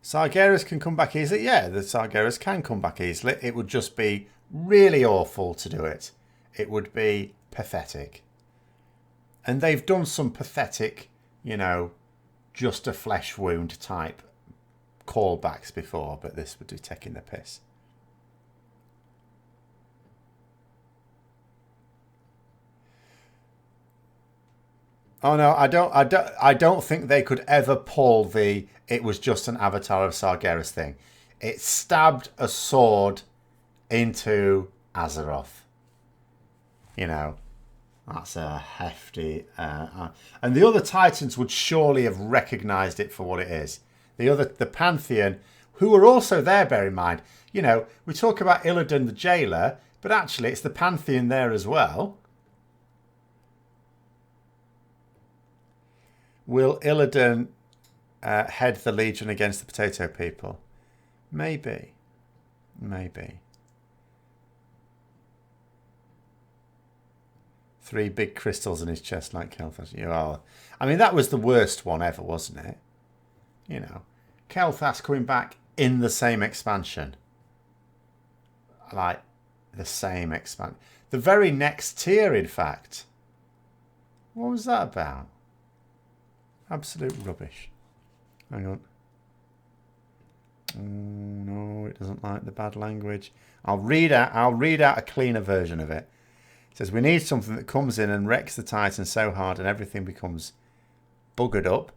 Sargeras can come back easily. Yeah, the Sargeras can come back easily. It would just be really awful to do it. It would be pathetic. And they've done some pathetic, just a flesh wound type callbacks before, but this would be taking the piss. Oh no, I don't think they could ever pull the "it was just an avatar of Sargeras" thing. It stabbed a sword into Azeroth. You know, that's a hefty. And the other Titans would surely have recognised it for what it is. The Pantheon, who were also there. Bear in mind, you know, we talk about Illidan the Jailer, but actually it's the Pantheon there as well. Will Illidan head the Legion against the Potato People? Maybe. Maybe. 3 big crystals in his chest like Kel'Thas. You are. I mean, that was the worst one ever, wasn't it? You know. Kel'Thas coming back in the same expansion. Like, the same expansion. The very next tier, in fact. What was that about? Absolute rubbish. Hang on. Oh no, it doesn't like the bad language. I'll read out a cleaner version of it. It says we need something that comes in and wrecks the Titan so hard and everything becomes buggered up.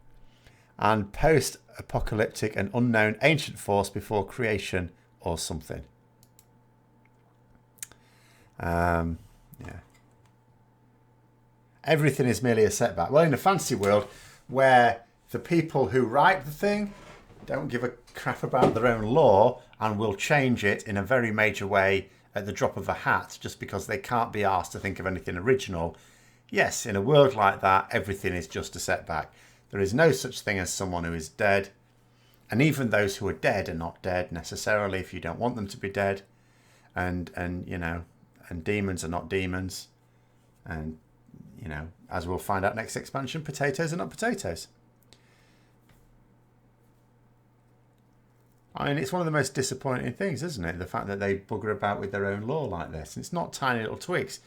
And post-apocalyptic and unknown ancient force before creation or something. Yeah. Everything is merely a setback. Well, in a fantasy world where the people who write the thing don't give a crap about their own lore and will change it in a very major way at the drop of a hat just because they can't be asked to think of anything original. Yes, in a world like that, everything is just a setback. There is no such thing as someone who is dead. And even those who are dead are not dead necessarily if you don't want them to be dead. And you know, and demons are not demons. And, you know, as we'll find out next expansion, potatoes are not potatoes. I mean, it's one of the most disappointing things, isn't it? The fact that they bugger about with their own lore like this. And it's not tiny little tweaks.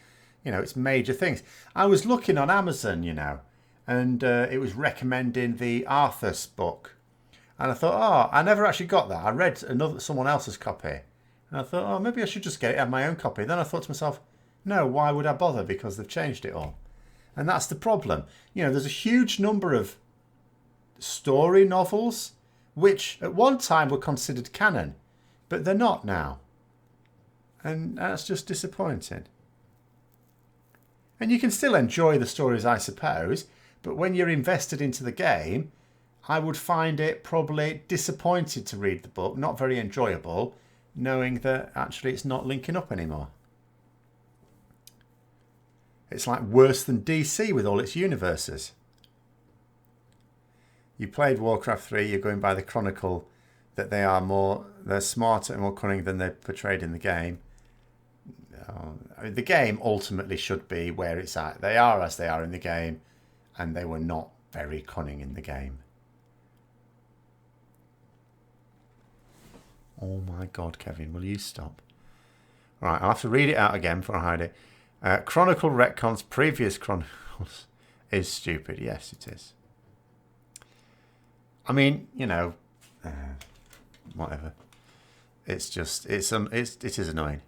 You know, it's major things. I was looking on Amazon, you know, and it was recommending the Arthas book. And I thought, oh, I never actually got that. I read someone else's copy. And I thought, oh, maybe I should just get it, have my own copy. Then I thought to myself, no, why would I bother? Because they've changed it all. And that's the problem. You know, there's a huge number of story novels which at one time were considered canon, but they're not now. And that's just disappointing. And you can still enjoy the stories, I suppose, but when you're invested into the game, I would find it probably disappointed to read the book, not very enjoyable, knowing that actually it's not linking up anymore. It's like worse than DC with all its universes. You played Warcraft 3, you're going by the chronicle that they're smarter and more cunning than they're portrayed in the game. I mean, the game ultimately should be where it's at. They are as they are in the game, and they were not very cunning in the game. Oh my God, Kevin, will you stop? Right, I'll have to read it out again before I hide it. Chronicle retcons previous chronicles is stupid. Yes, it is. I mean, you know, whatever. It's just, it is annoying.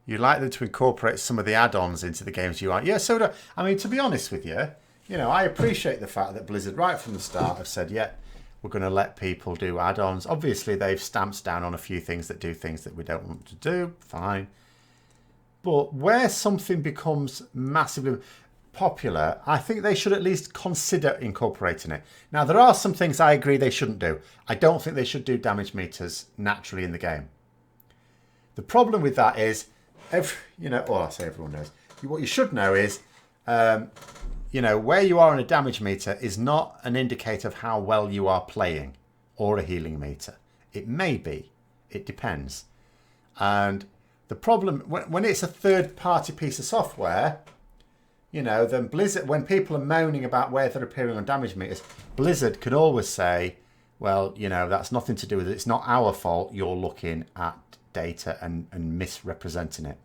You'd like them to incorporate some of the add-ons into the games you are. Yeah, so do I. Mean, to be honest with you, you know, I appreciate the fact that Blizzard right from the start have said, yeah, we're going to let people do add-ons. Obviously, they've stamped down on a few things that do things that we don't want to do. Fine. But where something becomes massively popular, I think they should at least consider incorporating it. Now, there are some things I agree they shouldn't do. I don't think they should do damage meters naturally in the game. The problem with that is, you know, I say everyone knows. What you should know is, you know, where you are on a damage meter is not an indicator of how well you are playing, or a healing meter. It may be. It depends. And the problem, when it's a third-party piece of software, you know, then Blizzard, when people are moaning about where they're appearing on damage meters, Blizzard could always say, well, you know, that's nothing to do with it. It's not our fault you're looking at data and misrepresenting it.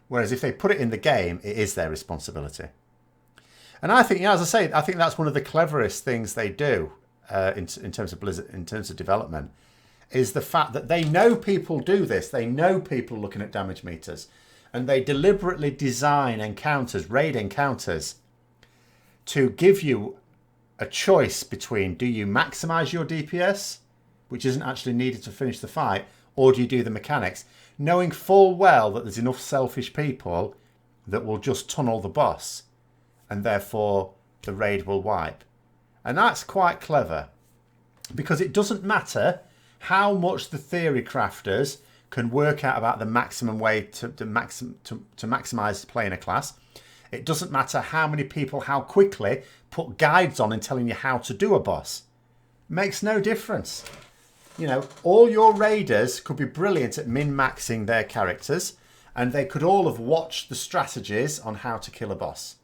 Whereas if they put it in the game, it is their responsibility. And I think, as I say, I think that's one of the cleverest things they do in terms of Blizzard, in terms of development, is the fact that they know people do this. They know people looking at damage meters, and they deliberately design encounters, raid encounters, to give you a choice between, do you maximize your DPS, which isn't actually needed to finish the fight, or do you do the mechanics, knowing full well that there's enough selfish people that will just tunnel the boss and therefore the raid will wipe. And that's quite clever, because it doesn't matter how much the theory crafters can work out about the maximum way to maximize playing a class. It doesn't matter how many people, how quickly put guides on and telling you how to do a boss. Makes no difference. You know, all your raiders could be brilliant at min-maxing their characters, and they could all have watched the strategies on how to kill a boss.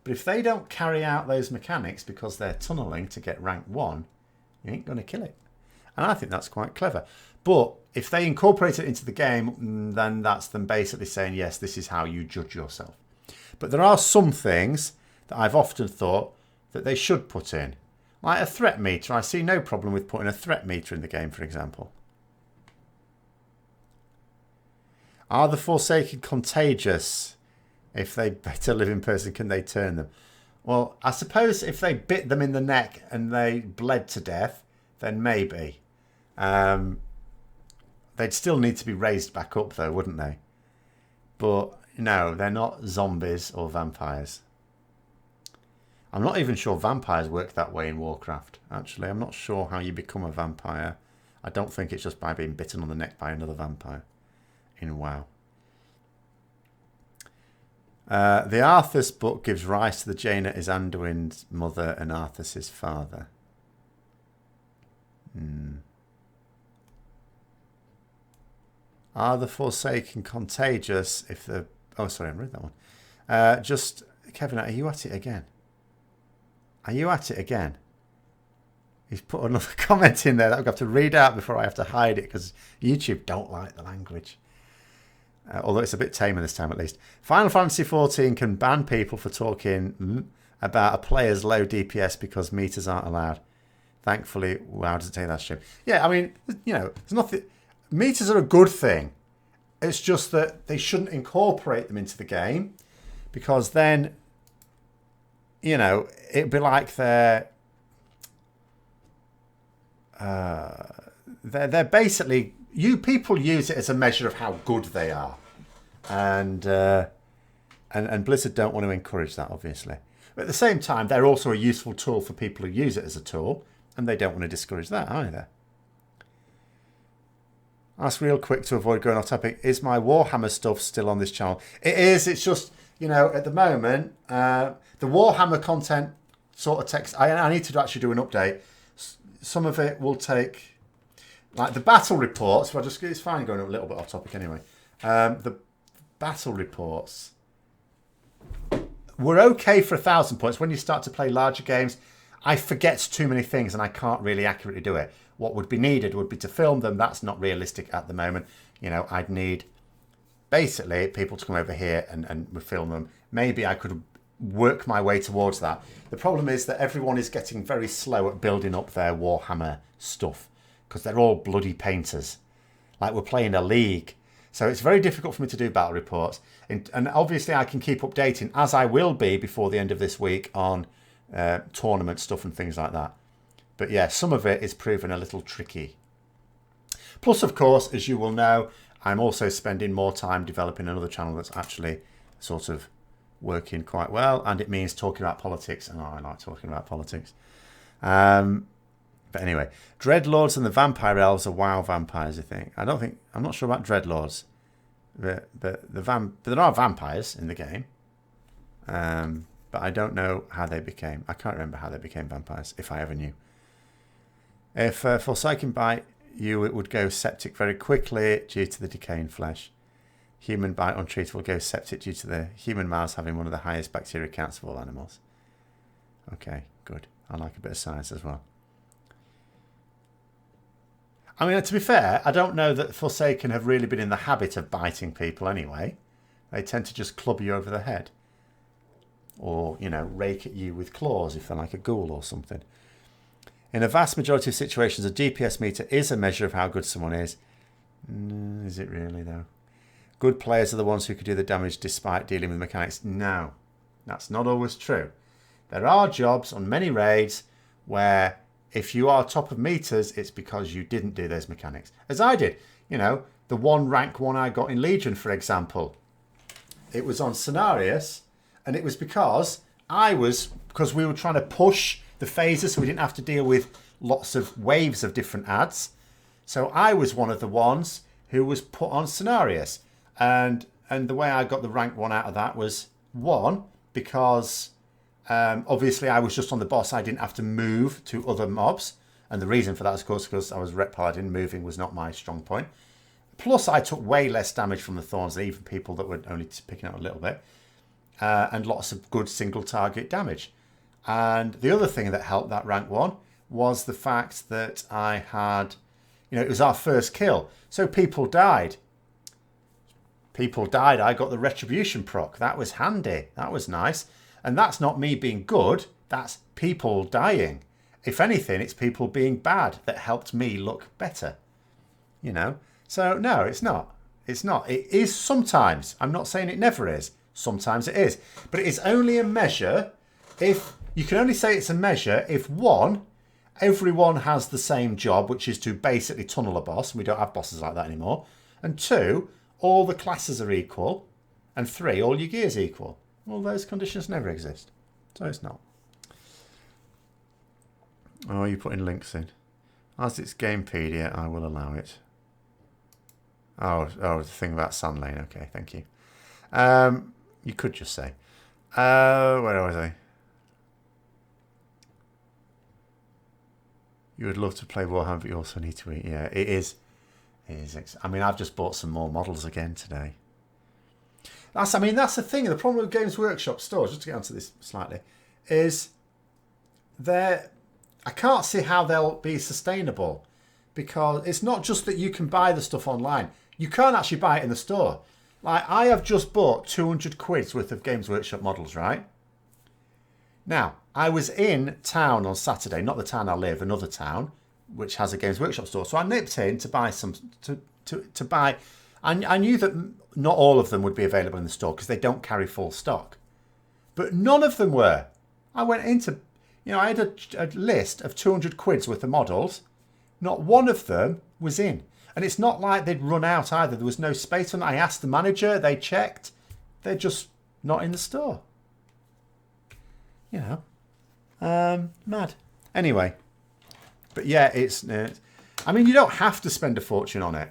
But if they don't carry out those mechanics because they're tunneling to get rank 1, you ain't going to kill it. And I think that's quite clever. But if they incorporate it into the game, then that's them basically saying, yes, this is how you judge yourself. But there are some things that I've often thought that they should put in. Like a threat meter. I see no problem with putting a threat meter in the game, for example. Are the Forsaken contagious? If they bit a living person, can they turn them? Well, I suppose if they bit them in the neck and they bled to death, then maybe. They'd still need to be raised back up, though, wouldn't they? But no, they're not zombies or vampires. I'm not even sure vampires work that way in Warcraft, actually. I'm not sure how you become a vampire. I don't think it's just by being bitten on the neck by another vampire in WoW. The Arthas book gives rise to the Jaina is Anduin's mother and Arthas his father. Are the Forsaken contagious if the... Oh, sorry, I read that one. Just, Kevin, are you at it again? Are you at it again? He's put another comment in there that I've got to read out before I have to hide it because YouTube don't like the language. Although it's a bit tamer this time at least. Final Fantasy XIV can ban people for talking about a player's low DPS because meters aren't allowed. Thankfully, WoW doesn't take that stream. Yeah, I mean, you know, there's nothing... Meters are a good thing. It's just that they shouldn't incorporate them into the game because then, you know, it'd be like they're basically... people use it as a measure of how good they are. And Blizzard don't want to encourage that, obviously. But at the same time, they're also a useful tool for people who use it as a tool, and they don't want to discourage that either. Ask real quick to avoid going off topic. Is my Warhammer stuff still on this channel? It is. It's just, you know, at the moment, the Warhammer content sort of takes... I need to actually do an update. Some of it will take... Like the battle reports, well, it's fine going a little bit off topic anyway. The battle reports were okay for 1,000 points. When you start to play larger games, I forget too many things and I can't really accurately do it. What would be needed would be to film them. That's not realistic at the moment. You know, I'd need basically people to come over here and film them. Maybe I could work my way towards that. The problem is that everyone is getting very slow at building up their Warhammer stuff because they're all bloody painters. Like we're playing a league. So it's very difficult for me to do battle reports. And obviously I can keep updating, as I will be before the end of this week, on tournament stuff and things like that. But yeah, some of it is proven a little tricky. Plus, of course, as you will know, I'm also spending more time developing another channel that's actually sort of working quite well. And it means talking about politics. And I like talking about politics. But anyway, Dreadlords and the Vampire Elves are WoW vampires, I think. I'm not sure about Dreadlords. But there are vampires in the game. But I don't know how they became. I can't remember how they became vampires, if I ever knew. If Forsaken bite you, it would go septic very quickly due to the decay in flesh. Human bite untreated will go septic due to the human mouse having one of the highest bacteria counts of all animals. Okay, good. I like a bit of science as well. I mean, to be fair, I don't know that Forsaken have really been in the habit of biting people anyway. They tend to just club you over the head. Or, you know, rake at you with claws if they're like a ghoul or something. In a vast majority of situations, a DPS meter is a measure of how good someone is. Is it really, though? Good players are the ones who can do the damage despite dealing with mechanics. No, that's not always true. There are jobs on many raids where if you are top of meters, it's because you didn't do those mechanics. As I did. You know, the rank 1 I got in Legion, for example. It was on Cenarius, and it was because we were trying to push the phases so we didn't have to deal with lots of waves of different ads. So I was one of the ones who was put on Cenarius. And the way I got the rank 1 out of that was, 1, because obviously I was just on the boss. I didn't have to move to other mobs. And the reason for that is, of course, because I was Rep Paladin. Moving was not my strong point. Plus, I took way less damage from the Thorns than even people that were only picking up a little bit. And lots of good single target damage. And the other thing that helped that rank 1 was the fact that I had, you know, it was our first kill. So people died. People died. I got the retribution proc. That was handy. That was nice. And that's not me being good. That's people dying. If anything, it's people being bad that helped me look better. You know? So, no, it's not. It's not. It is sometimes. I'm not saying it never is. Sometimes it is. But it is only a measure if... You can only say it's a measure if, 1, everyone has the same job, which is to basically tunnel a boss. And we don't have bosses like that anymore. And 2, all the classes are equal. And 3, all your gear's equal. All those conditions never exist. So it's not. Oh, you're putting links in. As it's Gamepedia, I will allow it. Oh, the thing about Sandlane. Okay, thank you. You could just say. Where was I? You would love to play Warhammer, but you also need to eat. Yeah, it is. It is. I mean, I've just bought some more models again today. That's the thing. The problem with Games Workshop stores, just to get onto this slightly, is I can't see how they'll be sustainable, because it's not just that you can buy the stuff online. You can't actually buy it in the store. Like, I have just bought 200 quid's worth of Games Workshop models, right? Now, I was in town on Saturday, not the town I live, another town, which has a Games Workshop store. So I nipped in to buy some, to buy. I knew that not all of them would be available in the store because they don't carry full stock. But none of them were. I went into, I had a list of 200 quid's worth of models. Not one of them was in. And it's not like they'd run out either. There was no space on it. I asked the manager, they checked. They're just not in the store. Mad. Anyway. But yeah, it's you don't have to spend a fortune on it.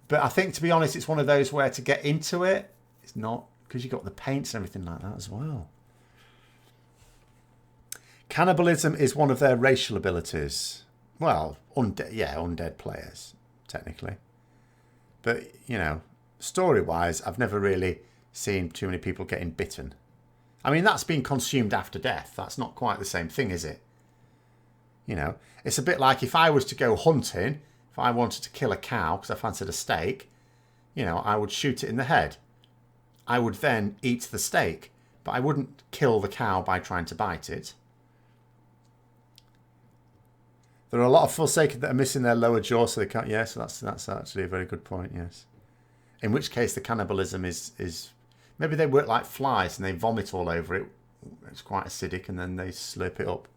But I think, to be honest, it's one of those where to get into it, it's not, because you've got the paints and everything like that as well. Cannibalism is one of their racial abilities. Well, undead players, technically. But, story-wise, I've never really seen too many people getting bitten. I mean, that's being consumed after death. That's not quite the same thing, is it? It's a bit like if I was to go hunting, if I wanted to kill a cow because I fancied a steak, I would shoot it in the head. I would then eat the steak, but I wouldn't kill the cow by trying to bite it. There are a lot of Forsaken that are missing their lower jaw, so they can't. Yes, that's actually a very good point. Yes, in which case the cannibalism is maybe they work like flies and they vomit all over it. It's quite acidic, and then they slurp it up.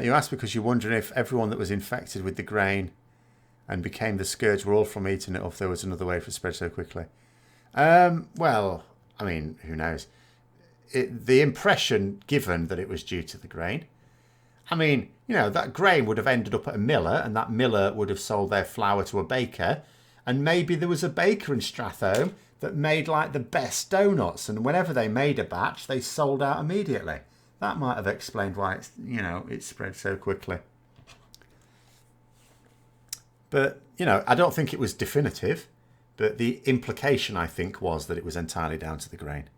You asked because you're wondering if everyone that was infected with the grain and became the scourge were all from eating it, or if there was another way for it to spread so quickly. Well, I mean, who knows? The impression given that it was due to the grain. I mean, that grain would have ended up at a miller, and that miller would have sold their flour to a baker, and maybe there was a baker in Strathholme that made like the best donuts, and whenever they made a batch, they sold out immediately. That might have explained why it's, it spread so quickly. But, I don't think it was definitive. But the implication, I think, was that it was entirely down to the grain.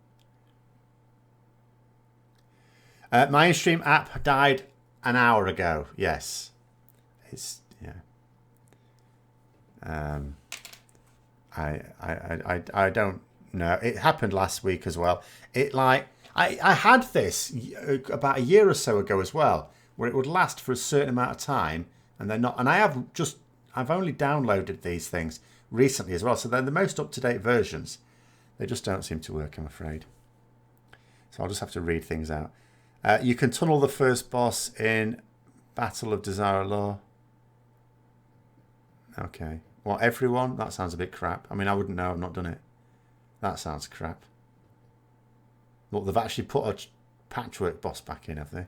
My in-stream app died an hour ago. Yes. I don't know. It happened last week as well. I had this about a year or so ago as well, where it would last for a certain amount of time, and they're not. And I've only downloaded these things recently as well. So they're the most up-to-date versions. They just don't seem to work, I'm afraid. So I'll just have to read things out. You can tunnel the first boss in Battle of Desire Law. Okay. Well, everyone? That sounds a bit crap. I mean, I wouldn't know. I've not done it. That sounds crap. Look, they've actually put a patchwork boss back in, have they?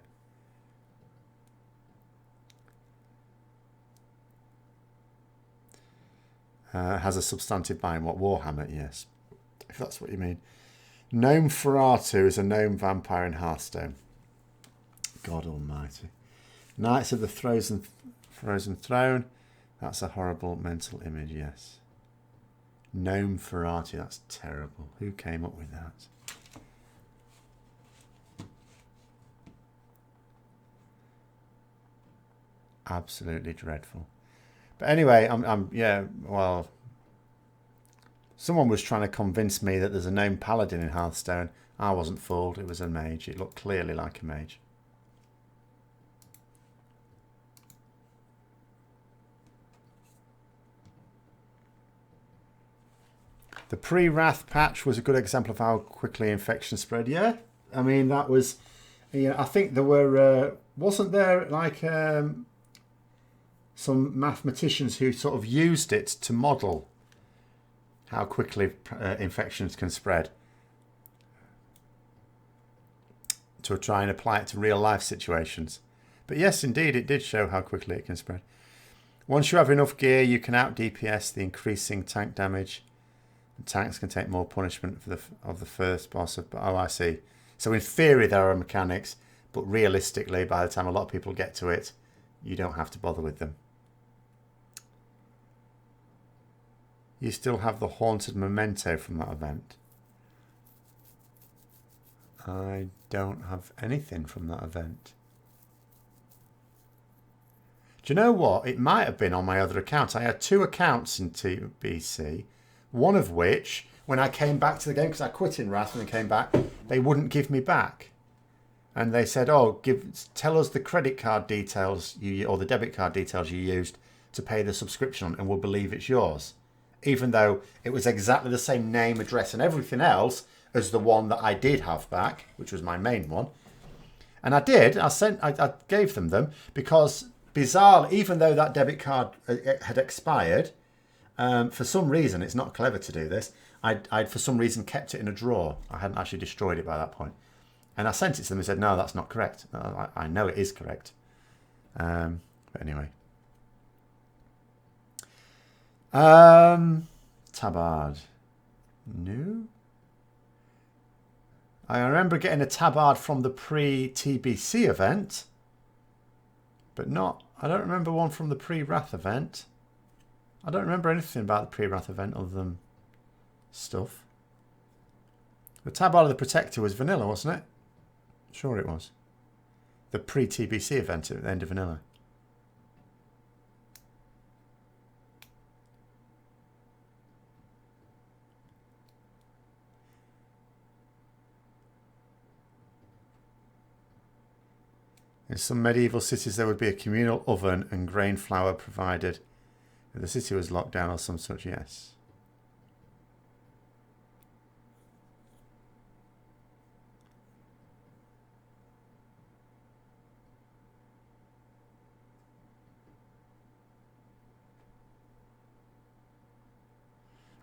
Has a substantive bind. What? Warhammer? Yes. If that's what you mean. Gnome Ferratu is a gnome vampire in Hearthstone. God almighty. Knights of the Frozen Throne. That's a horrible mental image, yes. Gnome Ferratu, that's terrible. Who came up with that? Absolutely dreadful. But anyway, yeah, well, someone was trying to convince me that there's a gnome paladin in Hearthstone. I wasn't fooled. It was a mage. It looked clearly like a mage. The pre-Wrath patch was a good example of how quickly infection spread. Yeah, I mean, that was, you know, I think there were, wasn't there like some mathematicians who sort of used it to model how quickly infections can spread, to try and apply it to real life situations. But yes, indeed, it did show how quickly it can spread. Once you have enough gear, you can out DPS the increasing tank damage. And tanks can take more punishment for the first boss. Oh, I see. So in theory, there are mechanics, but realistically, by the time a lot of people get to it, you don't have to bother with them. You still have the haunted memento from that event. I don't have anything from that event. Do you know what? It might have been on my other account. I had 2 accounts in TBC. One of which, when I came back to the game, because I quit in Wrath and came back, they wouldn't give me back. And they said, oh, tell us the credit card details or the debit card details you used to pay the subscription and we'll believe it's yours. Even though it was exactly the same name, address and everything else as the one that I did have back, which was my main one. And I did. I gave them because bizarrely, even though that debit card had expired, for some reason, it's not clever to do this, I'd for some reason kept it in a drawer. I hadn't actually destroyed it by that point. And I sent it to them and said, no, that's not correct. I know it is correct. But anyway. Tabard. No? I remember getting a tabard from the pre-TBC event. But not... I don't remember one from the pre-Wrath event. I don't remember anything about the pre-Wrath event other than stuff. The Tabard of the Protector was vanilla, wasn't it? Sure it was. The pre-TBC event at the end of vanilla. In some medieval cities there would be a communal oven and grain flour provided. If the city was locked down or some such, yes.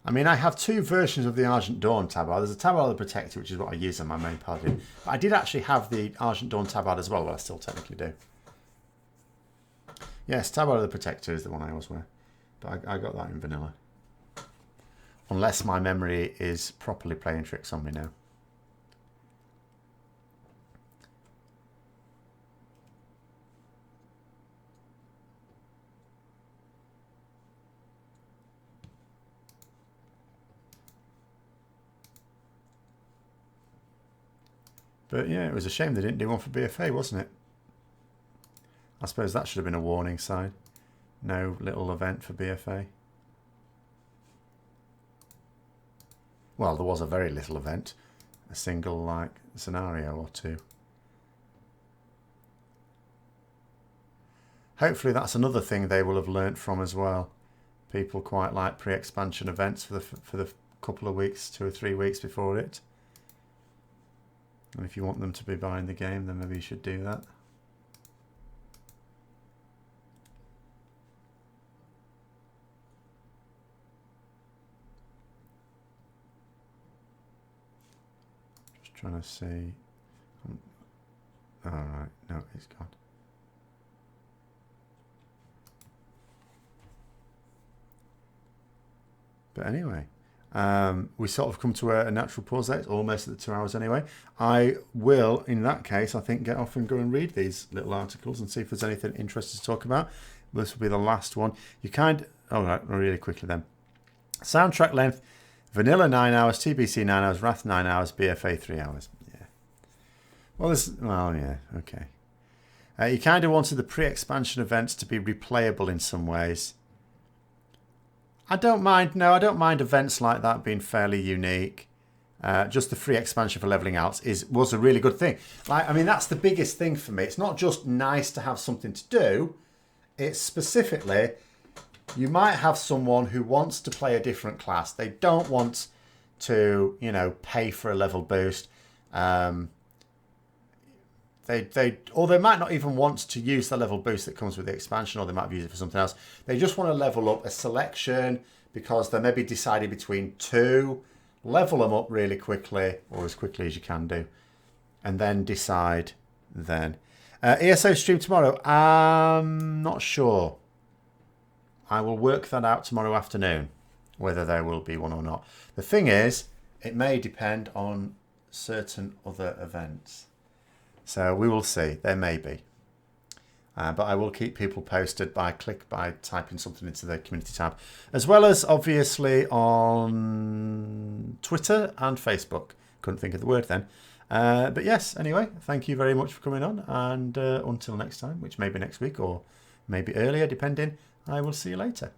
I mean, I have 2 versions of the Argent Dawn tabard. There's a Tabard of the Protector, which is what I use on my main paladin. But I did actually have the Argent Dawn tabard as well, but I still technically do. Yes, Tabard of the Protector is the one I always wear. But I got that in vanilla. Unless my memory is properly playing tricks on me now. But yeah, it was a shame they didn't do one for BFA, wasn't it? I suppose that should have been a warning sign. No little event for BFA. Well, there was a very little event. A single, like, scenario or 2. Hopefully that's another thing they will have learnt from as well. People quite like pre-expansion events for the couple of weeks, 2 or 3 weeks before it. And if you want them to be buying the game, then maybe you should do that. Just trying to see. All right, no, it's gone. But anyway, we sort of come to a natural pause there. It's almost at the 2 hours anyway. I will, in that case, I think, get off and go and read these little articles and see if there's anything interesting to talk about. This will be the last one. All right, really quickly then. Soundtrack length, Vanilla 9 hours, TBC 9 hours, Wrath 9 hours, BFA 3 hours. Yeah. Well, yeah, okay. You kind of wanted the pre-expansion events to be replayable in some ways. I don't mind events like that being fairly unique. Just the free expansion for leveling out was a really good thing. I mean, that's the biggest thing for me. It's not just nice to have something to do. It's specifically, you might have someone who wants to play a different class. They don't want to, pay for a level boost. Or they might not even want to use the level boost that comes with the expansion, or they might use it for something else. They just want to level up a selection because they're maybe deciding between two, level them up really quickly, or as quickly as you can do, and then decide then. ESO stream tomorrow? I'm not sure. I will work that out tomorrow afternoon, whether there will be one or not. The thing is, it may depend on certain other events. So we will see. There may be. But I will keep people posted by typing something into the community tab. As well as, obviously, on Twitter and Facebook. Couldn't think of the word then. But yes, anyway, thank you very much for coming on. And until next time, which may be next week or maybe earlier, depending, I will see you later.